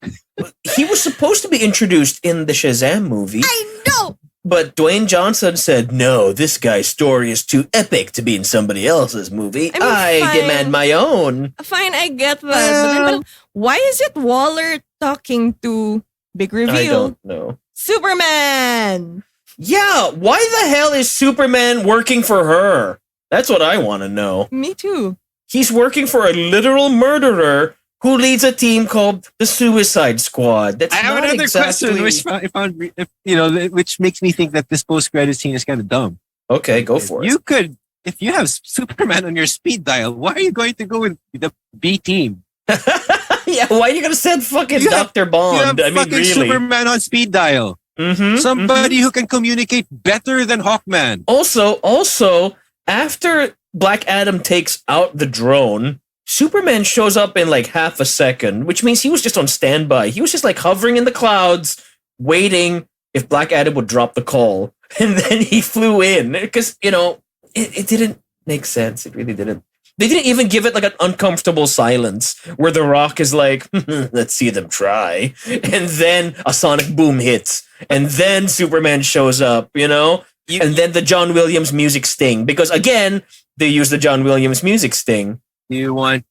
He was supposed to be introduced in the Shazam movie. I know! But Dwayne Johnson said, no, this guy's story is too epic to be in somebody else's movie. I demand my own. Fine, I get that. But why is it Waller talking to Big Reveal? I don't know. Superman! Yeah, why the hell is Superman working for her? That's what I want to know. Me too. He's working for a literal murderer who leads a team called the Suicide Squad. That's I have another question, which makes me think that this post-credit scene is kind of dumb. Okay, go for it. If you have Superman on your speed dial, why are you going to go with the B team? Yeah, why are you going to send fucking Dr. Bond? You have fucking Superman on speed dial. Somebody who can communicate better than Hawkman. Also, after Black Adam takes out the drone, Superman shows up in like half a second, which means he was just on standby. He was just like hovering in the clouds, waiting if Black Adam would drop the call. And then he flew in because, it didn't make sense. It really didn't. They didn't even give it like an uncomfortable silence where The Rock is like, let's see them try. And then a sonic boom hits. And then Superman shows up, and then the John Williams music sting. Because again, they use the John Williams music sting. You want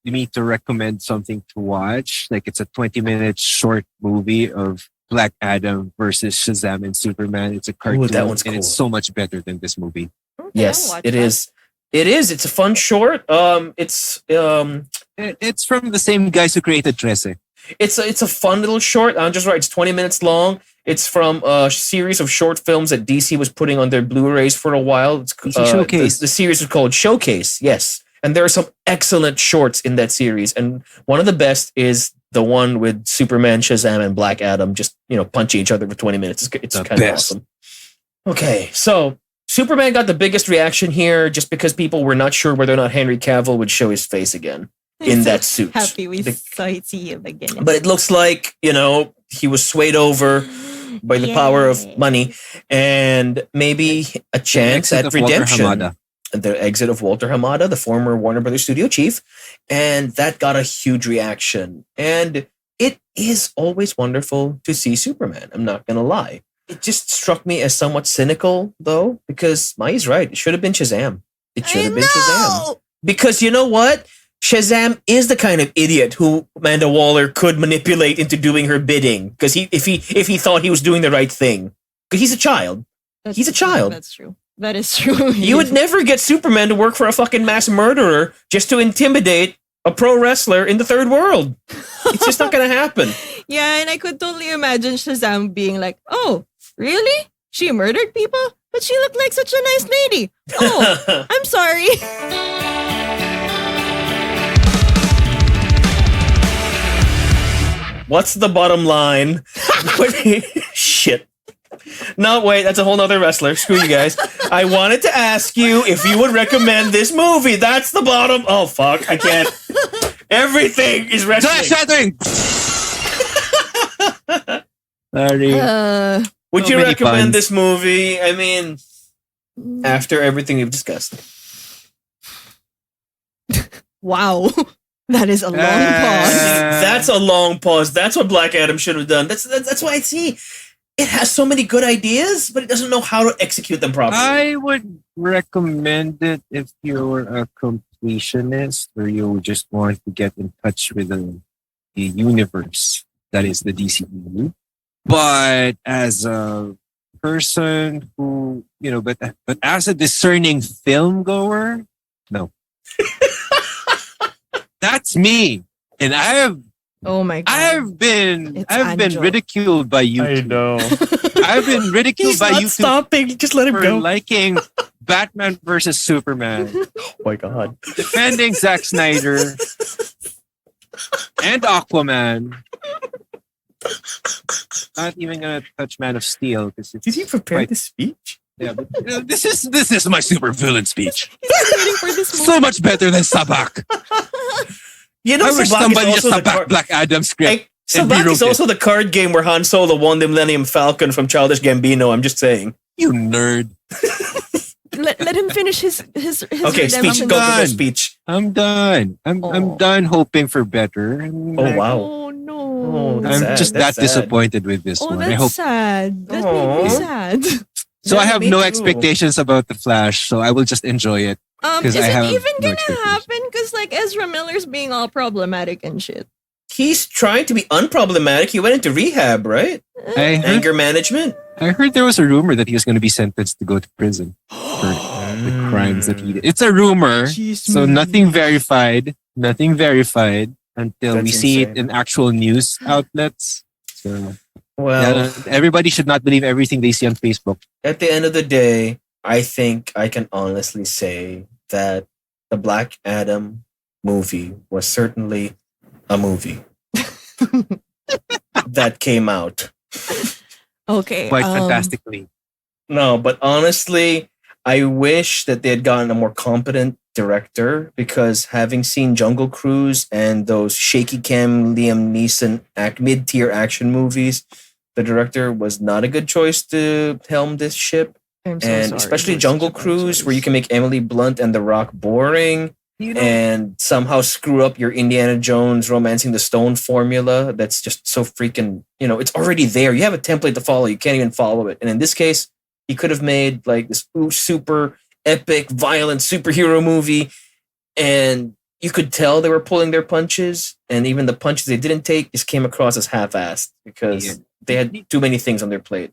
me to recommend something to watch? Like it's a 20-minute short movie of Black Adam versus Shazam and Superman. It's a cartoon. Ooh, that one's cool. And it's so much better than this movie. Okay, yes, it is. It is. It's a fun short. It's from the same guys who created Trece. It's a fun little short. I'm just right. It's 20 minutes long. It's from a series of short films that DC was putting on their Blu-rays for a while. It's Showcase. The series was called Showcase. Yes. And there are some excellent shorts in that series. And one of the best is the one with Superman, Shazam, and Black Adam just, punching each other for 20 minutes. It's kind of awesome. Okay, so Superman got the biggest reaction here just because people were not sure whether or not Henry Cavill would show his face again in that suit. Happy we see him again. But it looks like, he was swayed over by the power of money and maybe a chance at redemption. The exit of Walter Hamada, the former Warner Brothers studio chief, and that got a huge reaction. And it is always wonderful to see Superman. I'm not going to lie. It just struck me as somewhat cynical, though, because Mai's right. It should have been Shazam. It should have been Shazam. Because you know what? Shazam is the kind of idiot who Amanda Waller could manipulate into doing her bidding. Because if he thought he was doing the right thing. Because he's a child. He's a child. That's true. That is true. You would never get Superman to work for a fucking mass murderer just to intimidate a pro wrestler in the third world. It's just not going to happen. Yeah, and I could totally imagine Shazam being like, "Oh, really? She murdered people? But she looked like such a nice lady. Oh, I'm sorry." What's the bottom line? Shit. No, wait, that's a whole nother wrestler. Screw you guys. I wanted to ask you if you would recommend this movie. That's the bottom. Oh, fuck. I can't. Everything is wrestling. Shattering! Sorry. Would So you many recommend puns. this movie? I mean, after everything we've discussed. Wow. That is a long pause. That's a long pause. That's what Black Adam should have done. That's why I see it has so many good ideas, but it doesn't know how to execute them properly. I would recommend it if you're a completionist or you just want to get in touch with the universe that is the DCEU. But as a person who, but as a discerning film goer, no. That's me. And Oh my god. I've been It's been Anjo. ridiculed by YouTube. know. I've been ridiculed He's by not YouTube stopping. Just let him for go. liking Batman versus Superman, Oh my god. defending Zack Snyder and Aquaman. Not even gonna touch Man of Steel because Did he prepare Right. this speech? yeah, but this is my super villain speech. He's waiting for this movie. So much better than Sabak. You know, I wish Sabak somebody is just also the Sabak card. Black Adam script. Like, and Sabak rewrote is also the card game where Han Solo won the Millennium Falcon from Childish Gambino. I'm just saying. You nerd. Let him finish his Okay, speech. redemption. Go for done. the speech. I'm done. I'm Oh. done hoping for better. Oh wow. Oh no. Oh, that's I'm sad. just That's that sad. disappointed with this Oh, one. that's I hope sad. That made Aw. me sad. so. I Yeah, have me no too. expectations about the Flash, so I will just enjoy it. 'Cause Is I it have even no gonna expectations. happen? Because like Ezra Miller's being all problematic and shit. He's trying to be unproblematic. He went into rehab, right? I heard, Anger management. I heard there was a rumor that he was going to be sentenced to go to prison for the crimes that he did. It's a rumor, so nothing verified. Nothing verified until we That's see insane. it in actual news outlets. So Well, everybody should not believe everything they see on Facebook. at the end of the day, I think I can honestly say that the Black Adam movie was certainly a movie that came out. Okay. Quite fantastically. No, but honestly, I wish that they had gotten a more competent director because having seen Jungle Cruise and those shaky cam Liam Neeson mid-tier action movies, the director was not a good choice to helm this ship. I'm so And sorry. especially It was Jungle such a bad Cruise, choice. where you can make Emily Blunt and The Rock boring and somehow screw up your Indiana Jones romancing the stone formula. That's just so freaking, it's already there. You have a template to follow. You can't even follow it. And in this case, he could have made like this super epic, violent superhero movie. And you could tell they were pulling their punches. And even the punches they didn't take just came across as half-assed because they had too many things on their plate.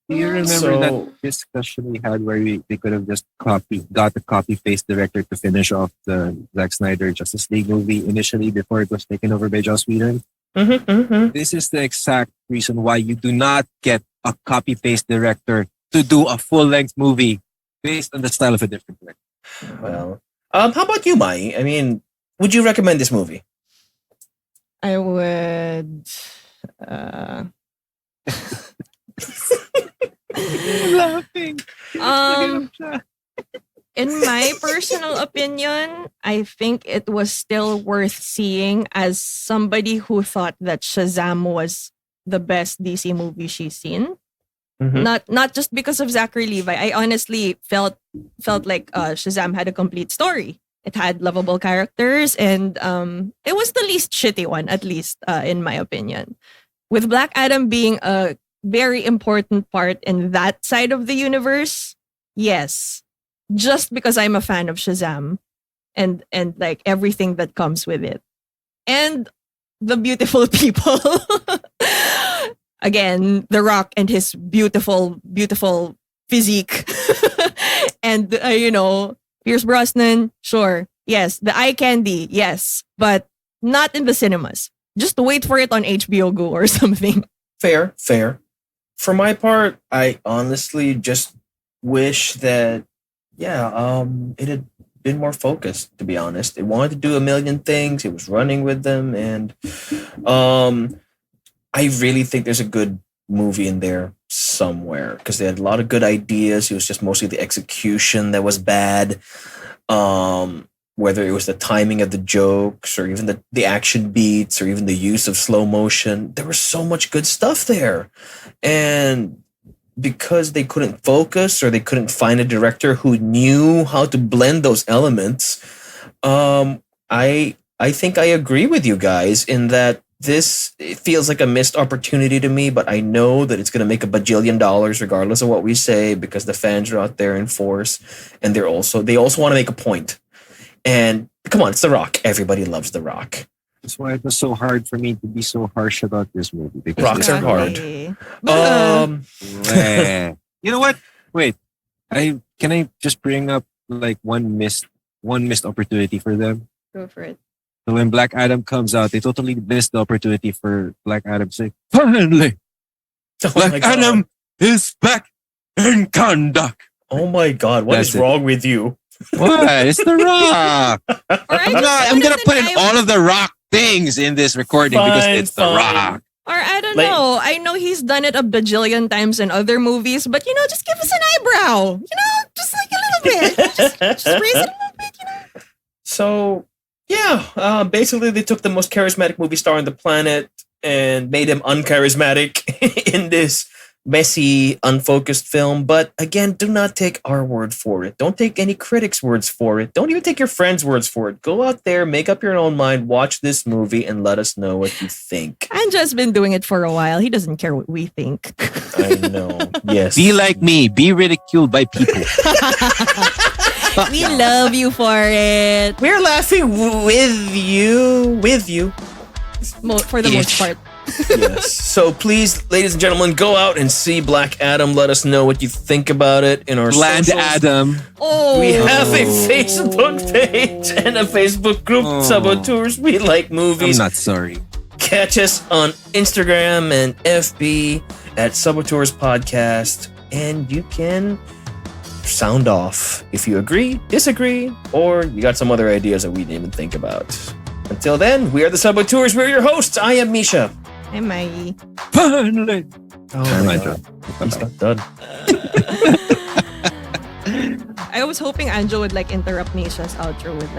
Do you remember So- that discussion we had where they could have just got the copy-paste director to finish off the Zack Snyder Justice League movie initially before it was taken over by Joss Whedon? This is the exact reason why you do not get a copy-paste director to do a full-length movie based on the style of a different director. Well, how about you, Mai? I mean, would you recommend this movie? I would. Laughing. In my personal opinion, I think it was still worth seeing as somebody who thought that Shazam was the best DC movie she's seen. Not just because of Zachary Levi. I honestly felt like Shazam had a complete story. It had lovable characters, and it was the least shitty one, at least in my opinion. With Black Adam being a very important part in that side of the universe, yes, just because I'm a fan of Shazam and like everything that comes with it, and the beautiful people. Again, The Rock and his beautiful physique, and Pierce Brosnan, sure, Yes, the eye candy, yes, but not in the cinemas. Just wait for it on HBO Go or something. Fair, fair. For my part, I honestly just wish that, it had been more focused, to be honest. It wanted to do a million things. It was running with them. And I really think there's a good movie in there somewhere because they had a lot of good ideas. It was just mostly the execution that was bad. Whether it was the timing of the jokes or even the action beats or even the use of slow motion, there was so much good stuff there. And because they couldn't focus or they couldn't find a director who knew how to blend those elements, I think I agree with you guys in that it feels like a missed opportunity to me, but I know that it's going to make a bajillion dollars regardless of what we say because the fans are out there in force, and they also want to make a point. And come on, it's The Rock. Everybody loves The Rock. That's why it was so hard for me to be so harsh about this movie. Because Rocks are hard. You know what? Wait. Can I just bring up like one missed opportunity for them? Go for it. So when Black Adam comes out, they totally missed the opportunity for Black Adam to say, finally, Black Adam is back in conduct. Oh my God, what is wrong with you? What? It's The Rock. I'm gonna put in all of The Rock things in this recording because it's The Rock. Or I don't know. I know he's done it a bajillion times in other movies, but just give us an eyebrow. Just like a little bit. Just raise it a little bit. So basically they took the most charismatic movie star on the planet and made him uncharismatic in this messy, unfocused film. But again, do not take our word for it. Don't take any critics' words for it. Don't even take your friends' words for it. Go out there, make up your own mind, watch this movie, and let us know what you think. Anja's been doing it for a while. He doesn't care what we think. I know. Yes. Be like me. Be ridiculed by people. We love you for it. We're laughing with you. For the most part. Yes. So please, ladies and gentlemen, go out and see Black Adam. Let us know what you think about it in our Bland socials. Adam. Oh. We have a Facebook page and a Facebook group, Sub-Auteurs. We like movies. I'm not sorry. Catch us on Instagram and FB at Sub-Auteurs Podcast. And you can sound off if you agree, disagree, or you got some other ideas that we didn't even think about. Until then, we are the Sub-Auteurs. We're your hosts. I am Misha. I'm Maggie. Finally. Oh my God. He's not done. I was hoping Anjo would interrupt Nisha's outro with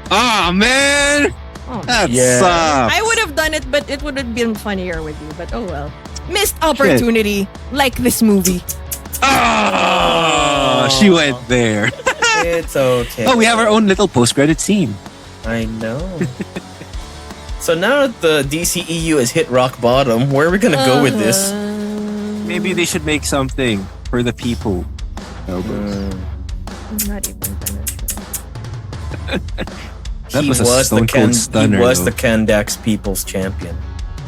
Oh man! oh, That Yeah. sucks. I would have done it, but it would have been funnier with you. But oh well. Missed opportunity like this movie. Oh, she went there. It's okay. Oh, we have our own little post-credit scene. I know. So now that the DCEU has hit rock bottom, where are we going to go with this? Maybe they should make something for the people. Not even gonna That He was a was stone cold stunner. He was though. the Kandax People's Champion.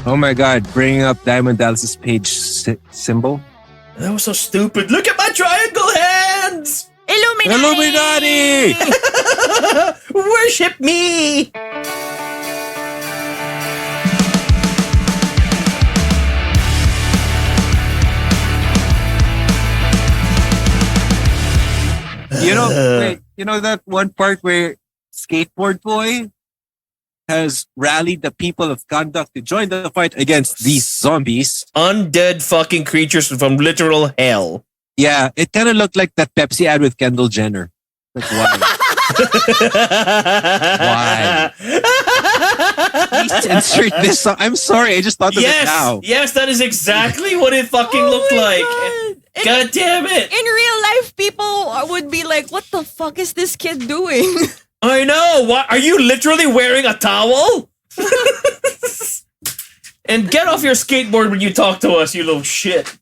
Oh my God! Bringing up Diamond Dallas's page symbol. That was so stupid. Look at my triangle hands! Illuminati! Worship me! You know that one part where Skateboard Boy has rallied the people of Conduct to join the fight against these zombies. Undead fucking creatures from literal hell. Yeah, it kind of looked like that Pepsi ad with Kendall Jenner. Like, why? Why? Please insert this song. I'm sorry, I just thought of it now. Yes, that is exactly what it fucking looked like. God damn it. In real life, people would be like, what the fuck is this kid doing? I know. What? Are you literally wearing a towel? And get off your skateboard when you talk to us, you little shit.